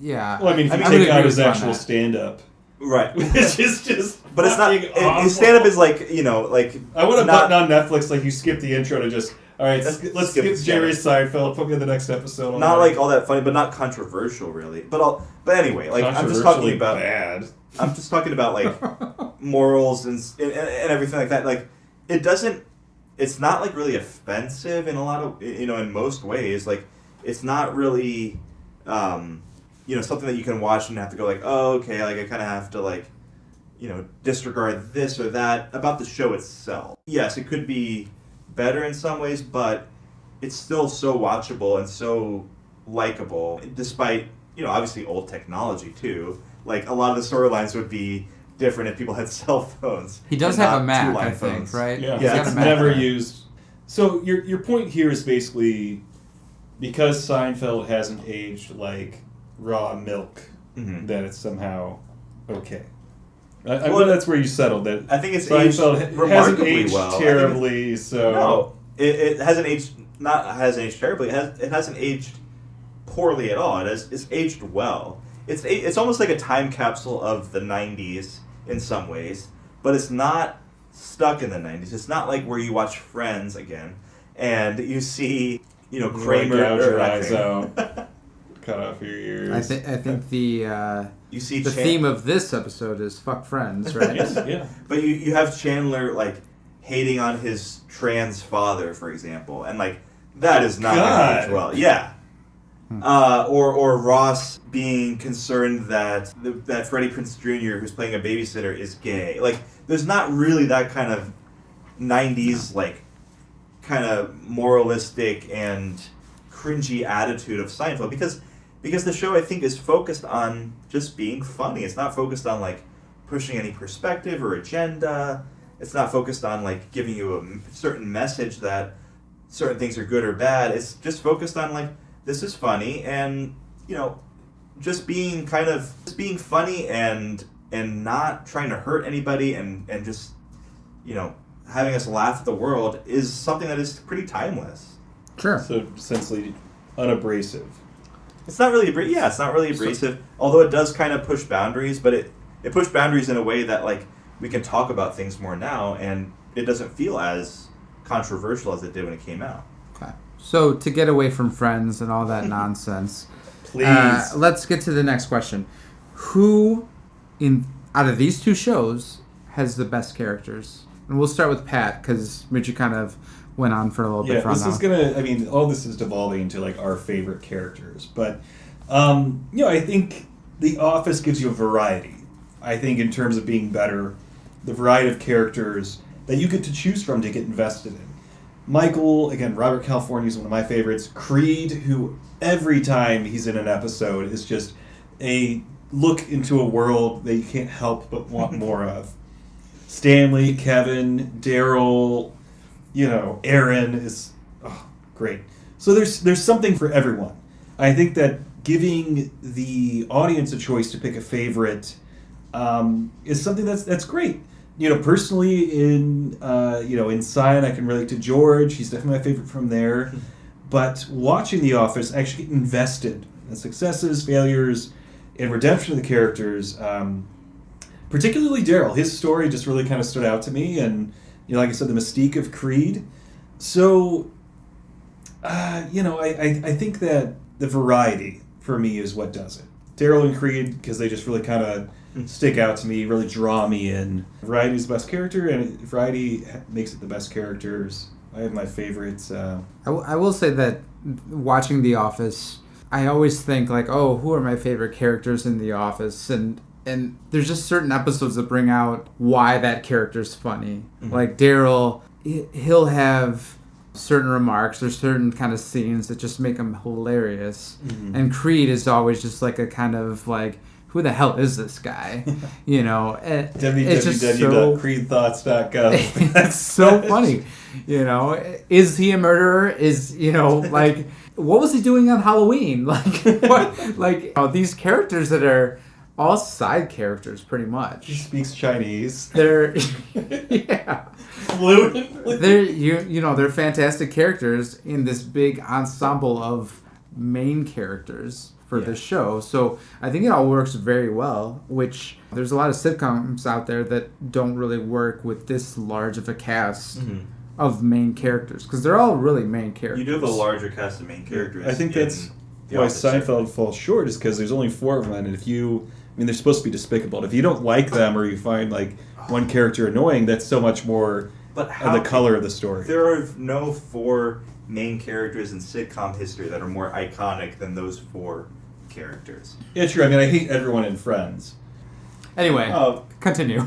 [SPEAKER 1] Yeah.
[SPEAKER 3] Well, I mean, if you
[SPEAKER 1] I
[SPEAKER 3] take
[SPEAKER 1] would
[SPEAKER 3] out
[SPEAKER 1] agree
[SPEAKER 3] his
[SPEAKER 1] with you on
[SPEAKER 3] actual
[SPEAKER 1] that.
[SPEAKER 3] stand-up,
[SPEAKER 2] right?
[SPEAKER 3] which is just.
[SPEAKER 2] But it's not.
[SPEAKER 3] fucking
[SPEAKER 2] His stand-up is
[SPEAKER 3] awful. I want a button on Netflix you skip the intro to just. All right, let's skip Jerry Seinfeld. Put me in the next episode.
[SPEAKER 2] Not all that funny, but not controversial really. But anyway, I'm just talking about
[SPEAKER 3] bad.
[SPEAKER 2] I'm just talking about morals and everything like that. It doesn't. It's not really offensive in a lot of in most ways. It's not really something that you can watch and have to go oh okay, I kind of have to disregard this or that about the show itself. Yes, it could be better in some ways, but it's still so watchable and so likable, despite obviously old technology too. A lot of the storylines would be different if people had cell phones.
[SPEAKER 1] He does
[SPEAKER 2] and
[SPEAKER 1] have a
[SPEAKER 2] not
[SPEAKER 1] Mac,
[SPEAKER 2] two-line
[SPEAKER 1] I think,
[SPEAKER 2] phones.
[SPEAKER 1] right?
[SPEAKER 3] Yeah,
[SPEAKER 1] He's got
[SPEAKER 3] it's
[SPEAKER 1] a Mac.
[SPEAKER 3] never used. So your point here is basically because Seinfeld hasn't aged like raw milk,
[SPEAKER 2] Mhm.
[SPEAKER 3] that it's somehow okay. I bet that's where you settled. That
[SPEAKER 2] I think it's
[SPEAKER 3] Seinfeld
[SPEAKER 2] aged
[SPEAKER 3] hasn't
[SPEAKER 2] remarkably
[SPEAKER 3] aged
[SPEAKER 2] well.
[SPEAKER 3] terribly. So
[SPEAKER 2] No, it hasn't aged. Not hasn't aged terribly. It hasn't aged poorly at all. It's aged well. It's almost like a time capsule of the '90s in some ways, but it's not stuck in the '90s. It's not like where you watch Friends again and you see Kramer
[SPEAKER 3] gouge your
[SPEAKER 2] or
[SPEAKER 3] eyes
[SPEAKER 2] Kramer.
[SPEAKER 3] out, cut off your ears.
[SPEAKER 1] I think the
[SPEAKER 2] You see
[SPEAKER 1] the theme of this episode is "fuck friends," right?
[SPEAKER 3] Yes, yeah.
[SPEAKER 2] But you have Chandler hating on his trans father, for example, and that is not
[SPEAKER 3] God.
[SPEAKER 2] aged well. Yeah. Or Ross being concerned that that Freddie Prinze Jr., who's playing a babysitter, is gay. There's not really that kind of '90s kind of moralistic and cringy attitude of Seinfeld because the show I think is focused on just being funny. It's not focused on pushing any perspective or agenda. It's not focused on giving you a certain message that certain things are good or bad. It's just focused on this is funny and just being funny and not trying to hurt anybody and just having us laugh at the world is something that is pretty timeless.
[SPEAKER 1] Sure.
[SPEAKER 3] So essentially unabrasive.
[SPEAKER 2] It's not really it's not really abrasive, although it does kind of push boundaries, but it pushed boundaries in a way that we can talk about things more now and it doesn't feel as controversial as it did when it came out.
[SPEAKER 1] Okay. So to get away from Friends and all that nonsense,
[SPEAKER 3] Please.
[SPEAKER 1] let's get to the next question. Who out of these two shows has the best characters? And we'll start with Pat because Mucci kind of went on for a little bit.
[SPEAKER 3] This is gonna. I mean, all this is devolving into our favorite characters, but I think The Office gives you a variety. I think in terms of being better, the variety of characters that you get to choose from to get invested in. Michael, again, Robert California is one of my favorites. Creed, who every time he's in an episode is just a look into a world that you can't help but want more of. Stanley, Kevin, Daryl, Aaron is great. So there's something for everyone. I think that giving the audience a choice to pick a favorite is something that's great. Personally, in Sign, I can relate to George. He's definitely my favorite from there. But watching The Office, I actually get invested in successes, failures, and redemption of the characters. Particularly Daryl. His story just really kind of stood out to me. And, like I said, the mystique of Creed. So, I think that the variety, for me, is what does it. Daryl and Creed, because they just really kind of stick out to me, really draw me in. Variety is the best character, and variety makes it the best characters. I have my favorites.
[SPEAKER 1] I will say that watching The Office, I always think like, oh, who are my favorite characters in The Office? And there's just certain episodes that bring out why that character's funny. Mm-hmm. Like Daryl, he'll have certain remarks or certain kind of scenes that just make him hilarious. Mm-hmm. And Creed is always just like a kind of like, who the hell is this guy?
[SPEAKER 3] www.creedthoughts.gov.
[SPEAKER 1] It's so funny. Is he a murderer? Like, what was he doing on Halloween? Like, what? Like, these characters that are all side characters, pretty much.
[SPEAKER 3] He speaks Chinese.
[SPEAKER 1] They're, yeah.
[SPEAKER 3] Fluently.
[SPEAKER 1] They're fantastic characters in this big ensemble of main characters for the show. So I think it all works very well, which there's a lot of sitcoms out there that don't really work with this large of a cast of main characters, because they're all really main characters.
[SPEAKER 2] You do have a larger cast of main characters.
[SPEAKER 3] I think that's why Seinfeld falls short, is because there's only 4 of them, and they're supposed to be despicable. And if you don't like them, or you find like one character annoying, that's so much more of the color of the story.
[SPEAKER 2] There are no 4 main characters in sitcom history that are more iconic than those 4 characters.
[SPEAKER 3] Yeah, true. I hate everyone in Friends.
[SPEAKER 1] Anyway, continue.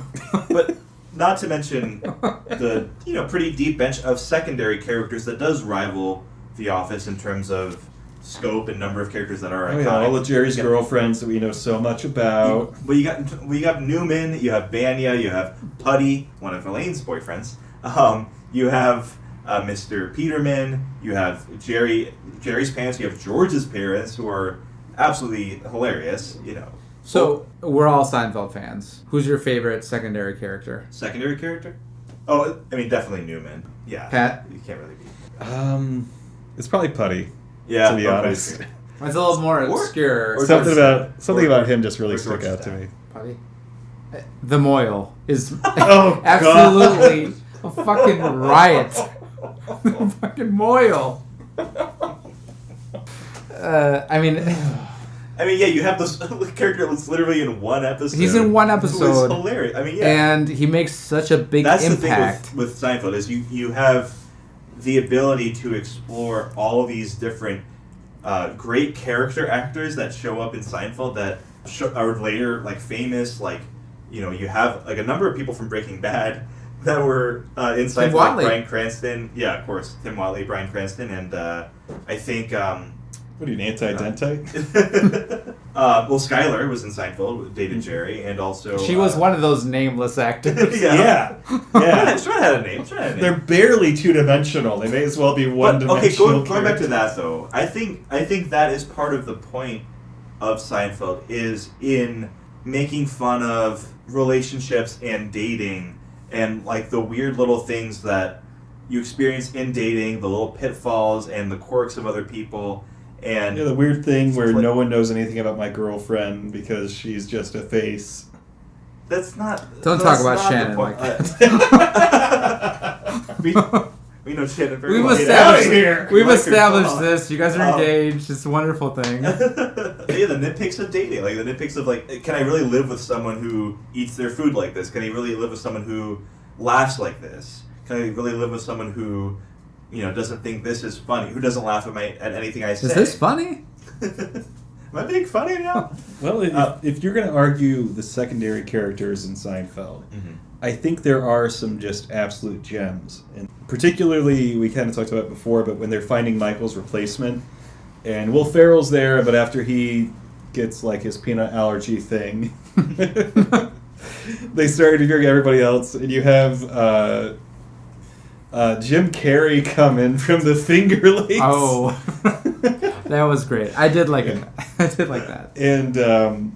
[SPEAKER 2] But not to mention the pretty deep bench of secondary characters that does rival The Office in terms of scope and number of characters that are iconic.
[SPEAKER 3] Yeah, all of Jerry's girlfriends that we know so much about.
[SPEAKER 2] But you got Newman, you have Banya, you have Putty, one of Elaine's boyfriends. You have Mr. Peterman, you have Jerry's parents, you have George's parents, who are absolutely hilarious,
[SPEAKER 1] So, we're all Seinfeld fans. Who's your favorite secondary character?
[SPEAKER 2] Secondary character? Oh, definitely Newman. Yeah.
[SPEAKER 1] Pat?
[SPEAKER 2] You can't really beat.
[SPEAKER 3] It's probably Putty.
[SPEAKER 2] Yeah.
[SPEAKER 3] To be honest.
[SPEAKER 1] It's a little more obscure.
[SPEAKER 3] Something about him just really stuck out to me.
[SPEAKER 1] Putty? The Moyle is
[SPEAKER 3] oh,
[SPEAKER 1] absolutely a fucking riot. The fucking Moyle.
[SPEAKER 2] You have this character that's literally in one episode.
[SPEAKER 1] He's in one episode.
[SPEAKER 2] It's hilarious.
[SPEAKER 1] And he makes such a big impact.
[SPEAKER 2] That's the thing with Seinfeld, is you have the ability to explore all of these different great character actors that show up in Seinfeld that are later famous. You have a number of people from Breaking Bad that were in Seinfeld, like Bryan Cranston. Yeah, of course, Tim Whatley, Bryan Cranston, and I think.
[SPEAKER 3] What are you, an anti-dente?
[SPEAKER 2] Skylar was in Seinfeld, dated Jerry, and also...
[SPEAKER 1] She was one of those nameless actors.
[SPEAKER 2] Yeah. Sure had a name.
[SPEAKER 3] They're barely two-dimensional. They may as well be one-dimensional.
[SPEAKER 2] Okay, going back to that, though, I think that is part of the point of Seinfeld, is in making fun of relationships and dating, and, the weird little things that you experience in dating, the little pitfalls and the quirks of other people. And
[SPEAKER 3] the weird thing where no one knows anything about my girlfriend because she's just a face.
[SPEAKER 2] That's not...
[SPEAKER 1] Don't talk about Shannon like that.
[SPEAKER 2] we know Shannon very well.
[SPEAKER 1] We've established this. You guys are engaged. It's a wonderful thing.
[SPEAKER 2] The nitpicks of dating. The nitpicks of, can I really live with someone who eats their food like this? Can I really live with someone who laughs like this? Can I really live with someone who... doesn't think this is funny, who doesn't laugh at anything I say.
[SPEAKER 1] Is this funny?
[SPEAKER 2] Am I being funny now?
[SPEAKER 3] Well, if you're going to argue the secondary characters in Seinfeld, I think there are some just absolute gems. And particularly, we kind of talked about it before, but when they're finding Michael's replacement, and Will Ferrell's there, but after he gets like his peanut allergy thing, they start interviewing everybody else, and you have Jim Carrey come in from the Finger Lakes.
[SPEAKER 1] Oh, that was great. I did like it. I did like that.
[SPEAKER 3] And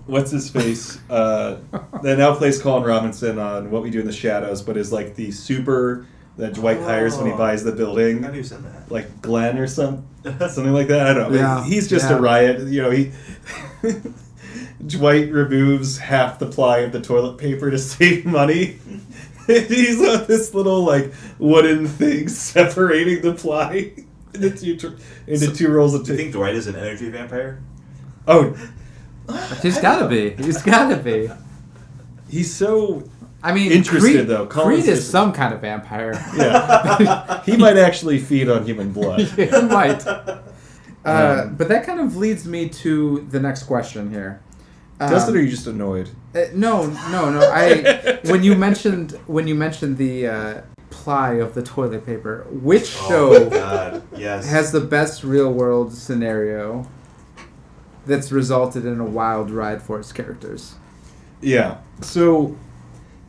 [SPEAKER 3] what's his face? That now plays Colin Robinson on What We Do in the Shadows, but is like the super that Dwight hires when he buys the building.
[SPEAKER 2] How do you send that?
[SPEAKER 3] Like Glenn or something like that. I don't know.
[SPEAKER 1] Yeah.
[SPEAKER 3] He's just a riot. You know, he Dwight removes half the ply of the toilet paper to save money. He's on this little like wooden thing separating the ply into two rolls of
[SPEAKER 2] Do you
[SPEAKER 3] tape.
[SPEAKER 2] think Dwight is an energy vampire?
[SPEAKER 3] Oh,
[SPEAKER 1] He's gotta be. He's gotta be.
[SPEAKER 3] he's so
[SPEAKER 1] I mean,
[SPEAKER 3] interested
[SPEAKER 1] Creed,
[SPEAKER 3] though.
[SPEAKER 1] Creed
[SPEAKER 3] Colin's
[SPEAKER 1] is
[SPEAKER 3] just-
[SPEAKER 1] some kind of vampire.
[SPEAKER 3] Yeah, he might actually feed on human blood.
[SPEAKER 1] He might. But that kind of leads me to the next question here.
[SPEAKER 3] Dustin, or are you just annoyed?
[SPEAKER 1] No. I when you mentioned the ply of the toilet paper, which
[SPEAKER 2] Oh
[SPEAKER 1] show
[SPEAKER 2] my God! Yes.
[SPEAKER 1] has the best real world scenario that's resulted in a wild ride for its characters?
[SPEAKER 3] Yeah. So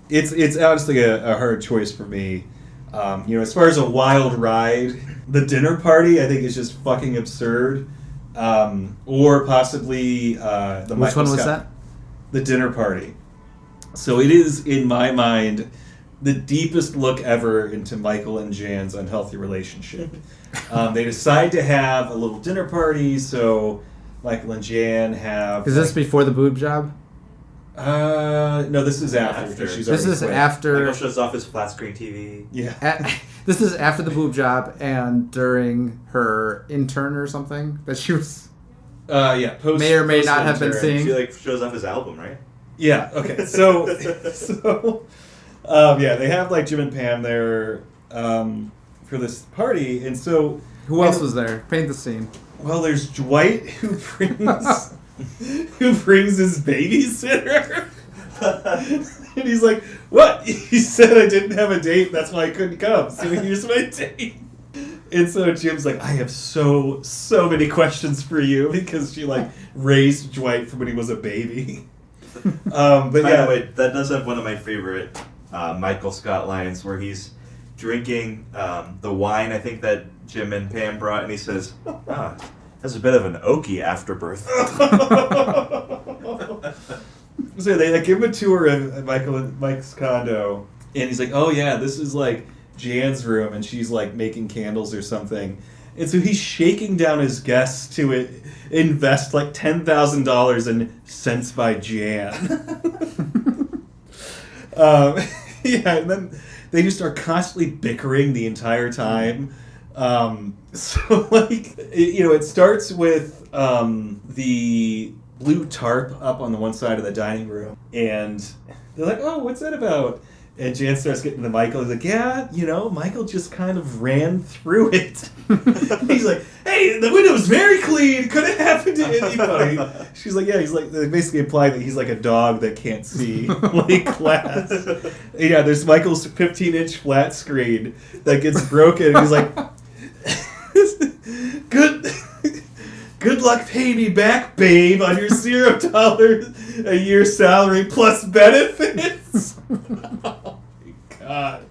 [SPEAKER 3] it's honestly a hard choice for me. As far as a wild ride, the dinner party I think is just fucking absurd. Or possibly the
[SPEAKER 1] Which
[SPEAKER 3] Michael
[SPEAKER 1] one was
[SPEAKER 3] Scott-
[SPEAKER 1] that?
[SPEAKER 3] The dinner party. So it is, in my mind, the deepest look ever into Michael and Jan's unhealthy relationship. They decide to have a little dinner party, so Michael and Jan have...
[SPEAKER 1] Is this before the boob job?
[SPEAKER 3] No, this is after.
[SPEAKER 2] After.
[SPEAKER 3] She's
[SPEAKER 1] This
[SPEAKER 3] already
[SPEAKER 1] is
[SPEAKER 3] quit.
[SPEAKER 1] after.
[SPEAKER 2] Michael shows off his flat screen TV.
[SPEAKER 3] Yeah.
[SPEAKER 1] This is after the boob job and during her intern or something that she was
[SPEAKER 3] Post,
[SPEAKER 1] may or may not have been
[SPEAKER 3] post-intern.
[SPEAKER 1] seeing.
[SPEAKER 2] She like shows off his album, right?
[SPEAKER 3] Yeah. Okay. So they have like Jim and Pam there for this party, and so
[SPEAKER 1] Who else was there? Paint the scene.
[SPEAKER 3] well, there's Dwight who brings his babysitter, and he's like, "What? You said I didn't have a date. That's why I couldn't come. So here's my date." And so Jim's like, I have so many questions for you because she like raised Dwight from when he was a baby. But
[SPEAKER 2] By
[SPEAKER 3] yeah,
[SPEAKER 2] the way, that does have one of my favorite Michael Scott lines where he's drinking the wine I think that Jim and Pam brought, and he says, has a bit of an oaky afterbirth.
[SPEAKER 3] So they give him a tour of Mike's condo, and he's like, oh yeah, this is like Jan's room, and she's like making candles or something. And so he's shaking down his guests to invest like $10,000 in Scents by Jan. And then they just are constantly bickering the entire time. So like, it starts with the blue tarp up on the one side of the dining room, and they're like, oh, what's that about? And Jan starts getting to Michael. He's like, yeah, Michael just kind of ran through it. He's like, hey, the window's very clean. Couldn't happen to anybody. She's like, yeah. He's like, they basically imply that he's like a dog that can't see like glass. Yeah, there's Michael's 15-inch flat screen that gets broken. And he's like, good luck paying me back, babe, on your $0 a year salary plus benefits. Oh my God.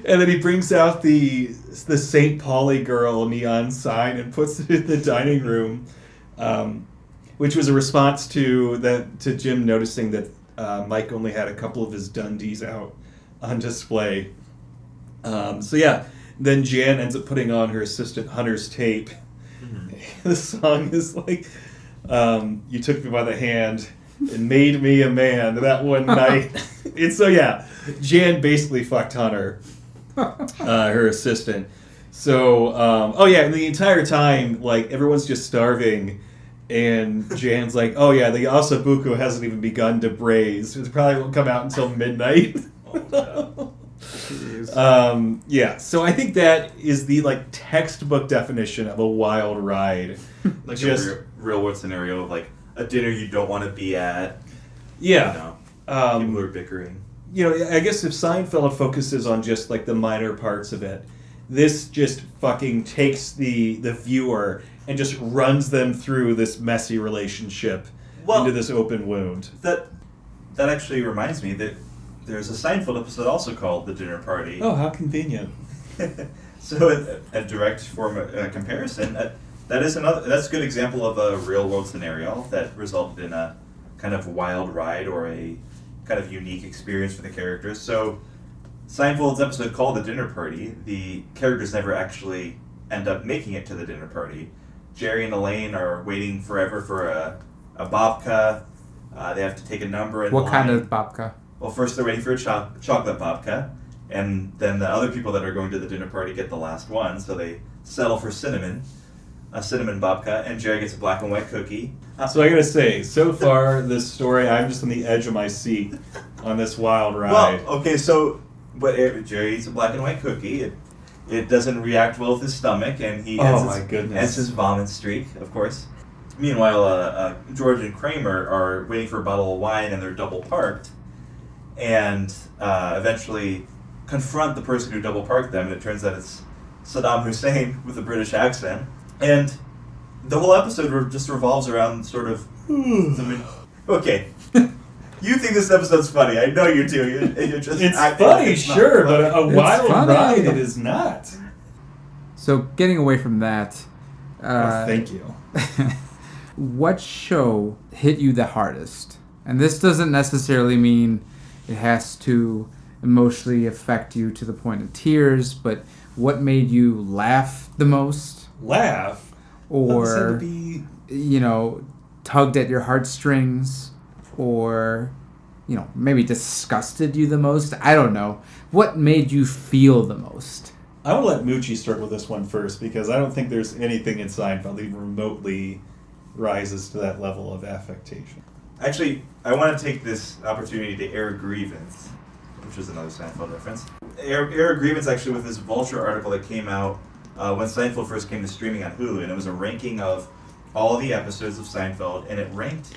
[SPEAKER 3] And then he brings out the St. Pauli girl neon sign and puts it in the dining room, which was a response to Jim noticing that Mike only had a couple of his Dundies out on display. Then Jan ends up putting on her assistant Hunter's tape. The song is like, you took me by the hand and made me a man that one night. And so, Jan basically fucked Hunter, her assistant. So, and the entire time, like, everyone's just starving. And Jan's like, oh, yeah, the ossobuco hasn't even begun to braise. It probably won't come out until midnight. So I think that is the like textbook definition of a wild ride.
[SPEAKER 2] Like
[SPEAKER 3] Just
[SPEAKER 2] real world scenario of like a dinner you don't want to be at.
[SPEAKER 3] Yeah.
[SPEAKER 2] You know,
[SPEAKER 3] Um,
[SPEAKER 2] people who are bickering.
[SPEAKER 3] I guess if Seinfeld focuses on just like the minor parts of it, this just fucking takes the viewer and just runs them through this messy relationship into this open wound.
[SPEAKER 2] That actually reminds me that there's a Seinfeld episode also called The Dinner Party.
[SPEAKER 3] Oh, how convenient.
[SPEAKER 2] So a direct form of comparison, that's a good example of a real world scenario that resulted in a kind of wild ride or a kind of unique experience for the characters. So Seinfeld's episode called The Dinner Party, the characters never actually end up making it to the dinner party. Jerry and Elaine are waiting forever for a babka. They have to take a number in line.
[SPEAKER 1] What kind of babka?
[SPEAKER 2] Well, first they're waiting for a chocolate babka, and then the other people that are going to the dinner party get the last one, so they settle for a cinnamon babka, and Jerry gets a black and white cookie.
[SPEAKER 3] So I gotta say, so far this story, I'm just on the edge of my seat on this wild ride.
[SPEAKER 2] Well, okay, so Jerry eats a black and white cookie. It doesn't react well with his stomach, and he ends his vomit streak, of course. Meanwhile, George and Kramer are waiting for a bottle of wine, and they're double parked, and eventually confront the person who double parked them, and it turns out it's Saddam Hussein with a British accent. And the whole episode just revolves around sort of... Okay. You think this episode's funny. I know you do. You're just
[SPEAKER 3] it's funny, sure, but a wild ride it is not.
[SPEAKER 1] So getting away from that...
[SPEAKER 3] thank you.
[SPEAKER 1] What show hit you the hardest? And this doesn't necessarily mean it has to emotionally affect you to the point of tears, but what made you laugh the most?
[SPEAKER 3] Laugh?
[SPEAKER 1] Or, tugged at your heartstrings? Or, maybe disgusted you the most? I don't know. What made you feel the most?
[SPEAKER 3] I will let Mucci start with this one first, because I don't think there's anything in Seinfeld that even remotely rises to that level of affectation.
[SPEAKER 2] Actually, I want to take this opportunity to air a grievance, which is another Seinfeld reference. Air a grievance actually with this Vulture article that came out when Seinfeld first came to streaming on Hulu, and it was a ranking of all the episodes of Seinfeld, and it ranked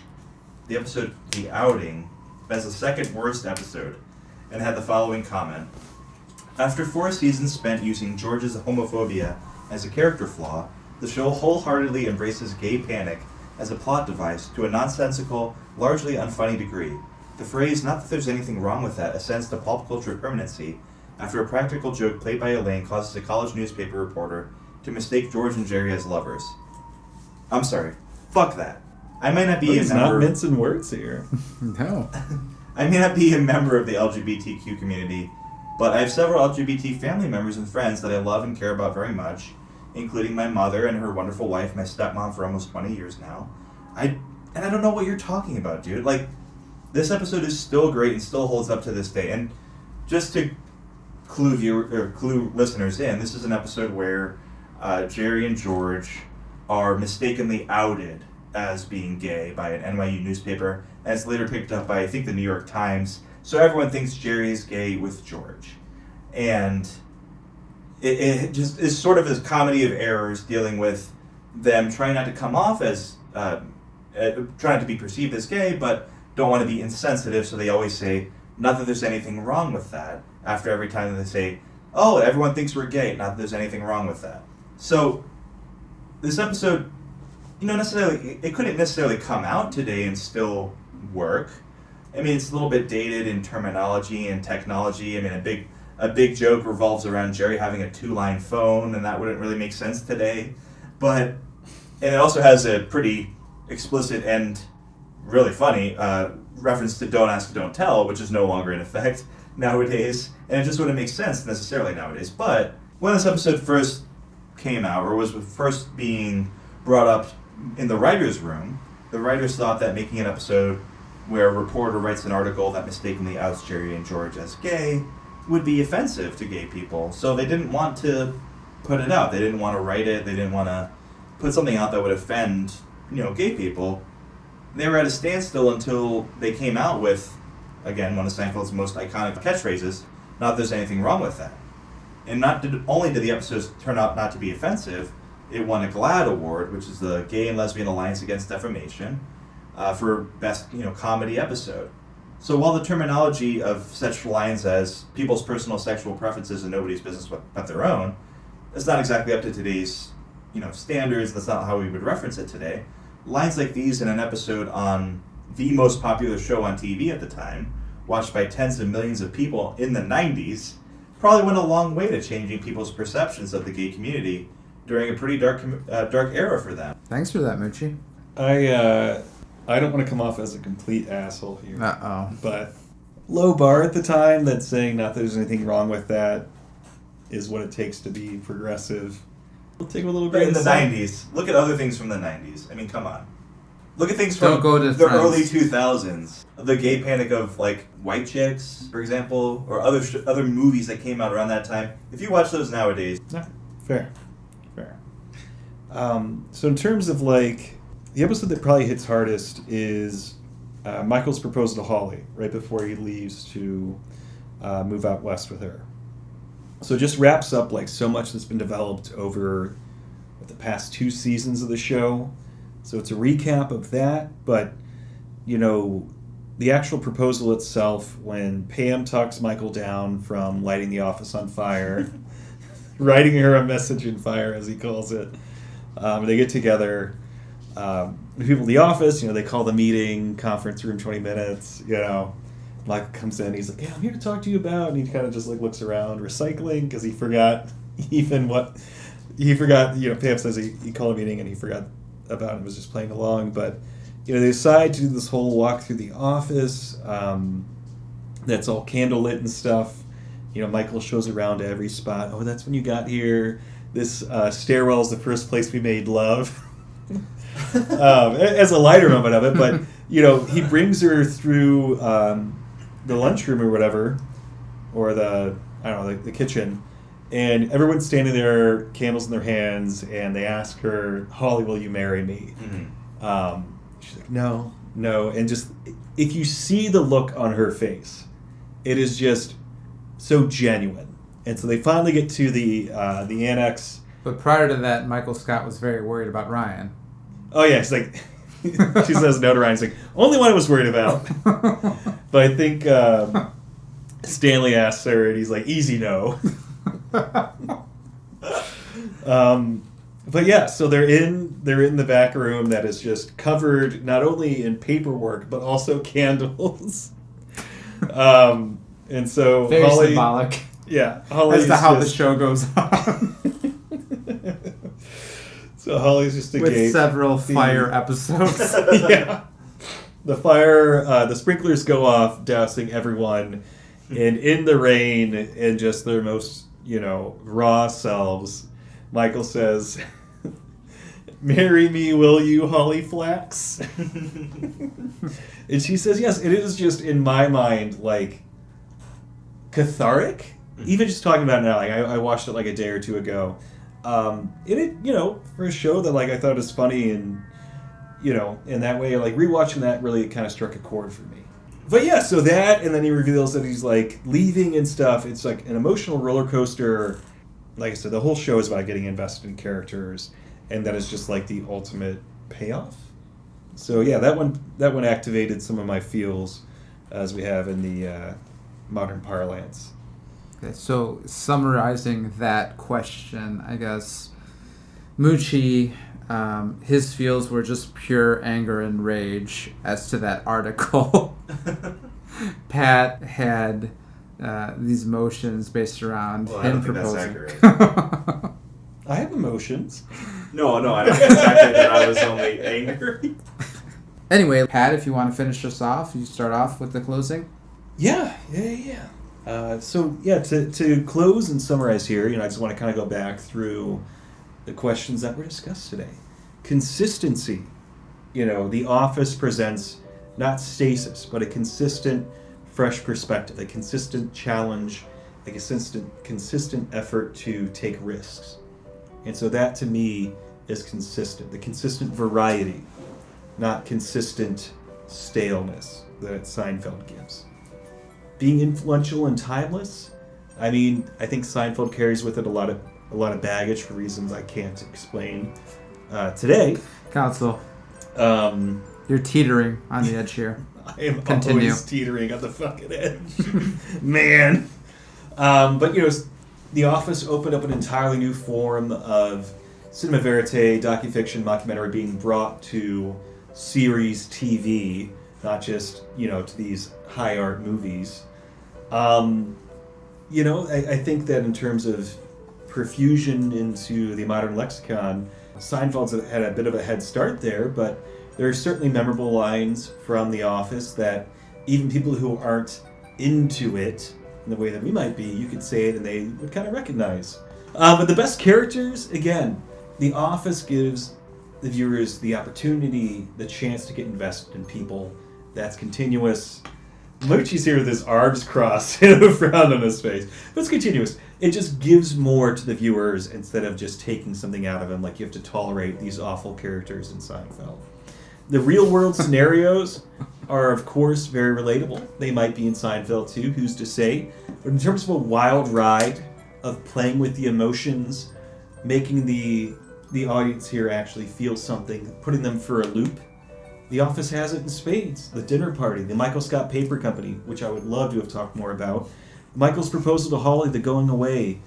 [SPEAKER 2] the episode The Outing as the second worst episode, and had the following comment. After 4 seasons spent using George's homophobia as a character flaw, the show wholeheartedly embraces gay panic as a plot device to a nonsensical, largely unfunny degree. The phrase, "not that there's anything wrong with that," ascends to pulp culture permanency after a practical joke played by Elaine causes a college newspaper reporter to mistake George and Jerry as lovers. I'm sorry. Fuck that. I may not be a member...
[SPEAKER 3] not mincing words here.
[SPEAKER 1] No.
[SPEAKER 2] I may not be a member of the LGBTQ community, but I have several LGBT family members and friends that I love and care about very much, including my mother and her wonderful wife, my stepmom for almost 20 years now. I don't know what you're talking about, dude. Like, this episode is still great and still holds up to this day. And just to clue listeners in, this is an episode where Jerry and George are mistakenly outed as being gay by an NYU newspaper, and it's later picked up by, I think, the New York Times. So everyone thinks Jerry is gay with George. And it just is sort of this comedy of errors dealing with them trying not to come off as, trying to be perceived as gay, but don't want to be insensitive, so they always say, not that there's anything wrong with that, after every time that they say, oh, everyone thinks we're gay, not that there's anything wrong with that. So, this episode, it couldn't necessarily come out today and still work. I mean, it's a little bit dated in terminology and technology. I mean, a big joke revolves around Jerry having a 2-line phone, and that wouldn't really make sense today. And it also has a pretty explicit and really funny reference to Don't Ask, Don't Tell, which is no longer in effect nowadays, and it just wouldn't make sense necessarily nowadays. But when this episode first came out, or was first being brought up in the writer's room, the writers thought that making an episode where a reporter writes an article that mistakenly outs Jerry and George as gay would be offensive to gay people. So they didn't want to put it out. They didn't want to write it. They didn't want to put something out that would offend, gay people. They were at a standstill until they came out with, again, one of Seinfeld's most iconic catchphrases, not that there's anything wrong with that. And not only did the episodes turn out not to be offensive, it won a GLAAD award, which is the Gay and Lesbian Alliance Against Defamation, for best comedy episode. So while the terminology of such lines as people's personal sexual preferences and nobody's business but their own, it's not exactly up to today's standards. That's not how we would reference it today. Lines like these in an episode on the most popular show on TV at the time, watched by tens of millions of people in the 90s, probably went a long way to changing people's perceptions of the gay community during a pretty dark era for them.
[SPEAKER 1] Thanks for that, Mucci.
[SPEAKER 3] I don't want to come off as a complete asshole here.
[SPEAKER 1] Uh-oh.
[SPEAKER 3] But low bar at the time, that's saying not that there's anything wrong with that, is what it takes to be progressive. We'll take a little bit
[SPEAKER 2] in the 90s. Look at other things from the 90s. I mean, come on. Look at things from
[SPEAKER 1] Don't go to
[SPEAKER 2] the
[SPEAKER 1] Friends.
[SPEAKER 2] early 2000s. The gay panic of, like, White Chicks, for example, or other movies that came out around that time. If you watch those nowadays...
[SPEAKER 3] Yeah, fair. So in terms of, like, the episode that probably hits hardest is Michael's proposal to Holly, right before he leaves to move out west with her. So it just wraps up, like, so much that's been developed over the past 2 seasons of the show. So it's a recap of that, but, the actual proposal itself, when Pam talks Michael down from lighting the office on fire, writing her a message in fire, as he calls it, they get together. The people in the office, they call the meeting, conference room, 20 minutes, Michael comes in, he's like, yeah, I'm here to talk to you about, and he kind of just, like, looks around, recycling, because he forgot Pam says he called a meeting and he forgot about it and was just playing along, but, they decide to do this whole walk through the office, that's all candlelit and stuff. Michael shows around to every spot. Oh, that's when you got here. This stairwell is the first place we made love. As a lighter moment of it, but, he brings her through the lunchroom or whatever, or the kitchen, and everyone's standing there, candles in their hands, and they ask her, Holly, will you marry me? Mm-hmm. She's like, no, and just, if you see the look on her face, it is just so genuine. And so they finally get to the annex.
[SPEAKER 1] But prior to that, Michael Scott was very worried about Ryan.
[SPEAKER 3] Oh, yeah, she's like, she says no to Ryan. She's like, only one I was worried about. But I think Stanley asks her, and he's like, easy no. But yeah, so they're in the back room that is just covered not only in paperwork, but also candles. And so
[SPEAKER 1] very
[SPEAKER 3] Holly,
[SPEAKER 1] symbolic.
[SPEAKER 3] Yeah, Holly
[SPEAKER 1] as to how the show goes on.
[SPEAKER 3] So Holly's just a
[SPEAKER 1] with several fire episodes.
[SPEAKER 3] Yeah, the sprinklers go off, dousing everyone, and in the rain, and just their most raw selves, Michael says, "Marry me, will you, Holly Flax?" And she says, "Yes." It is just in my mind like cathartic. Even just talking about it now, like I watched it like a day or two ago. It for a show that like I thought was funny and in that way, like rewatching that really kind of struck a chord for me. But yeah, so that, and then he reveals that he's like leaving and stuff. It's like an emotional roller coaster. Like I said, the whole show is about getting invested in characters, and that is just like the ultimate payoff. So yeah, that one activated some of my feels, as we have in the modern parlance.
[SPEAKER 1] Okay, so summarizing that question, I guess Mucci, his feels were just pure anger and rage as to that article. Pat had these emotions based around him proposing.
[SPEAKER 2] That's accurate.
[SPEAKER 3] I have emotions.
[SPEAKER 2] No, I don't think exactly that I was only angry.
[SPEAKER 1] Anyway, Pat, if you want to finish us off, you start off with the closing.
[SPEAKER 3] Yeah. To close and summarize here, I just want to kind of go back through the questions that were discussed today. Consistency. The Office presents not stasis, but a consistent, fresh perspective, a consistent challenge, a consistent effort to take risks. And so that, to me, is consistent. The consistent variety, not consistent staleness that Seinfeld gives. Being influential and timeless, I think Seinfeld carries with it a lot of a lot of baggage for reasons I can't explain today.
[SPEAKER 1] Counsel,
[SPEAKER 3] Um,
[SPEAKER 1] you're teetering on the edge here.
[SPEAKER 3] I am
[SPEAKER 1] Continue.
[SPEAKER 3] always teetering on the fucking edge. Man. But, The Office opened up an entirely new form of cinema verite, docufiction, mockumentary being brought to series TV, not just, to these high art movies. I think that in terms of profusion into the modern lexicon, Seinfeld's had a bit of a head start there, but there are certainly memorable lines from The Office that even people who aren't into it in the way that we might be, you could say it and they would kind of recognize. But the best characters, again, The Office gives the viewers the opportunity, the chance to get invested in people. That's continuous. Mucci's here with his arms crossed and a frown on his face. But it's continuous. It just gives more to the viewers instead of just taking something out of them, like you have to tolerate these awful characters in Seinfeld. The real-world scenarios are, of course, very relatable. They might be in Seinfeld, too. Who's to say? But in terms of a wild ride of playing with the emotions, making the audience here actually feel something, putting them for a loop, The Office has it in spades. The dinner party, the Michael Scott Paper Company, which I would love to have talked more about, Michael's proposal to Holly, the going away,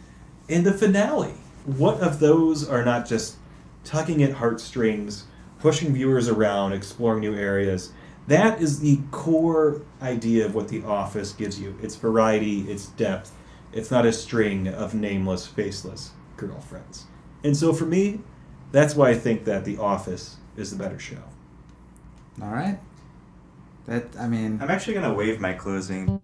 [SPEAKER 3] and the finale. What of those are not just tugging at heartstrings, pushing viewers around, exploring new areas? That is the core idea of what The Office gives you. It's variety, it's depth. It's not a string of nameless, faceless girlfriends. And so for me, that's why I think that The Office is the better show.
[SPEAKER 1] All right.
[SPEAKER 2] I'm actually going to waive my closing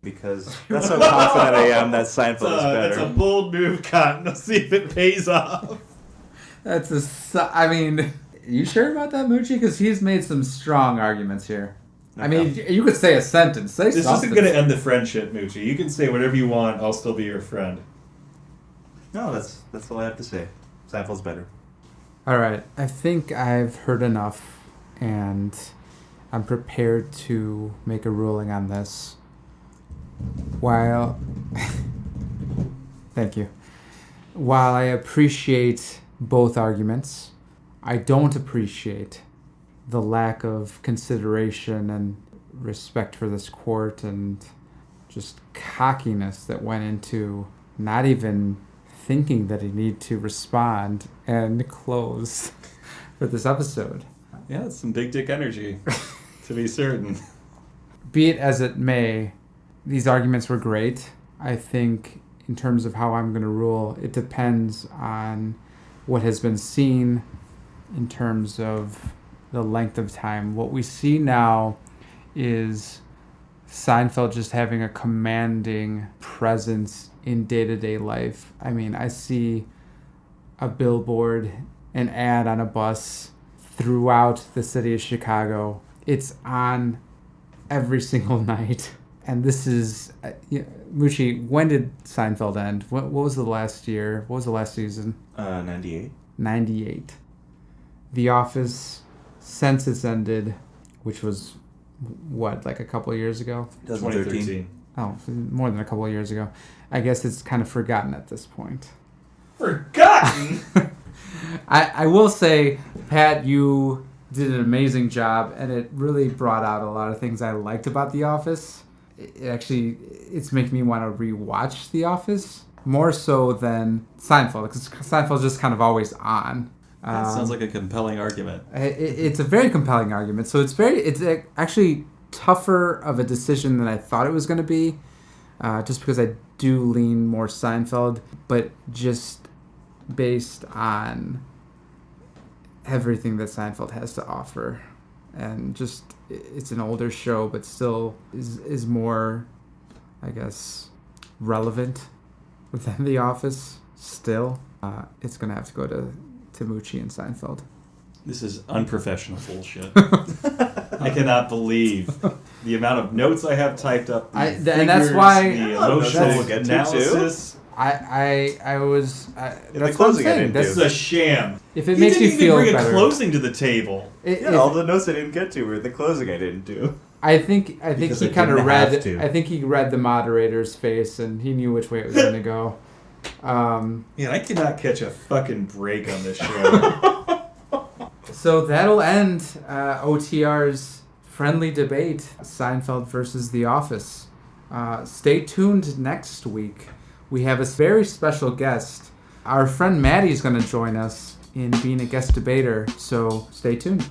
[SPEAKER 2] because that's how confident I am that Seinfeld is better.
[SPEAKER 3] That's a bold move, Cotton. Let's see if it pays off.
[SPEAKER 1] You sure about that, Mucci? Because he's made some strong arguments here.
[SPEAKER 2] Okay.
[SPEAKER 1] I mean, you could say a sentence. Say
[SPEAKER 3] This
[SPEAKER 1] something.
[SPEAKER 3] isn't going to end the friendship, Mucci. You can say whatever you want. I'll still be your friend.
[SPEAKER 2] No, that's all I have to say. Seinfeld's better.
[SPEAKER 1] All right. I think I've heard enough, and I'm prepared to make a ruling on this. Thank you. While I appreciate both arguments, I don't appreciate the lack of consideration and respect for this court and just cockiness that went into not even thinking that he need to respond and close for this episode.
[SPEAKER 3] Yeah, that's some big dick energy, to be certain.
[SPEAKER 1] Be it as it may, these arguments were great. I think in terms of how I'm going to rule, it depends on what has been seen in terms of the length of time. What we see now is Seinfeld just having a commanding presence in day-to-day life. I mean, I see a billboard, an ad on a bus throughout the city of Chicago. It's on every single night. And this is, Mucci, when did Seinfeld end? What was the last year? What was the last season?
[SPEAKER 2] 98.
[SPEAKER 1] 98. The Office, since it's ended, which was, like a couple of years ago?
[SPEAKER 3] 2013.
[SPEAKER 1] Oh, more than a couple of years ago. I guess it's kind of forgotten at this point.
[SPEAKER 3] Forgotten?
[SPEAKER 1] I will say, Pat, you did an amazing job, and it really brought out a lot of things I liked about The Office. It's making me want to rewatch The Office more so than Seinfeld, because Seinfeld's just kind of always on.
[SPEAKER 3] That sounds like a compelling argument.
[SPEAKER 1] It's a very compelling argument. So it's actually tougher of a decision than I thought it was going to be, just because I do lean more Seinfeld, but just based on everything that Seinfeld has to offer. And just, it's an older show, but still is more, I guess, relevant within The Office still. It's going to have to go to Mucci and Seinfeld.
[SPEAKER 3] This is unprofessional bullshit. I cannot believe the amount of notes I have typed up.
[SPEAKER 1] And that's why
[SPEAKER 3] the emotional analysis.
[SPEAKER 1] I was.
[SPEAKER 2] In
[SPEAKER 1] that's
[SPEAKER 2] the closing,
[SPEAKER 1] what I'm
[SPEAKER 2] I
[SPEAKER 1] saying.
[SPEAKER 2] didn't
[SPEAKER 3] This is a sham.
[SPEAKER 1] If it makes you feel
[SPEAKER 3] bring
[SPEAKER 1] better.
[SPEAKER 3] a closing to the table.
[SPEAKER 2] All the notes I didn't get to were the closing I didn't do.
[SPEAKER 1] I think
[SPEAKER 2] Because
[SPEAKER 1] he
[SPEAKER 2] I
[SPEAKER 1] kind of
[SPEAKER 2] didn't
[SPEAKER 1] read.
[SPEAKER 2] have to.
[SPEAKER 1] I think he read the moderator's face, and he knew which way it was going to go.
[SPEAKER 3] Man, I cannot catch a fucking break on this show.
[SPEAKER 1] So that'll end OTR's friendly debate: Seinfeld versus The Office. Stay tuned next week. We have a very special guest. Our friend Maddie's going to join us in being a guest debater. So stay tuned.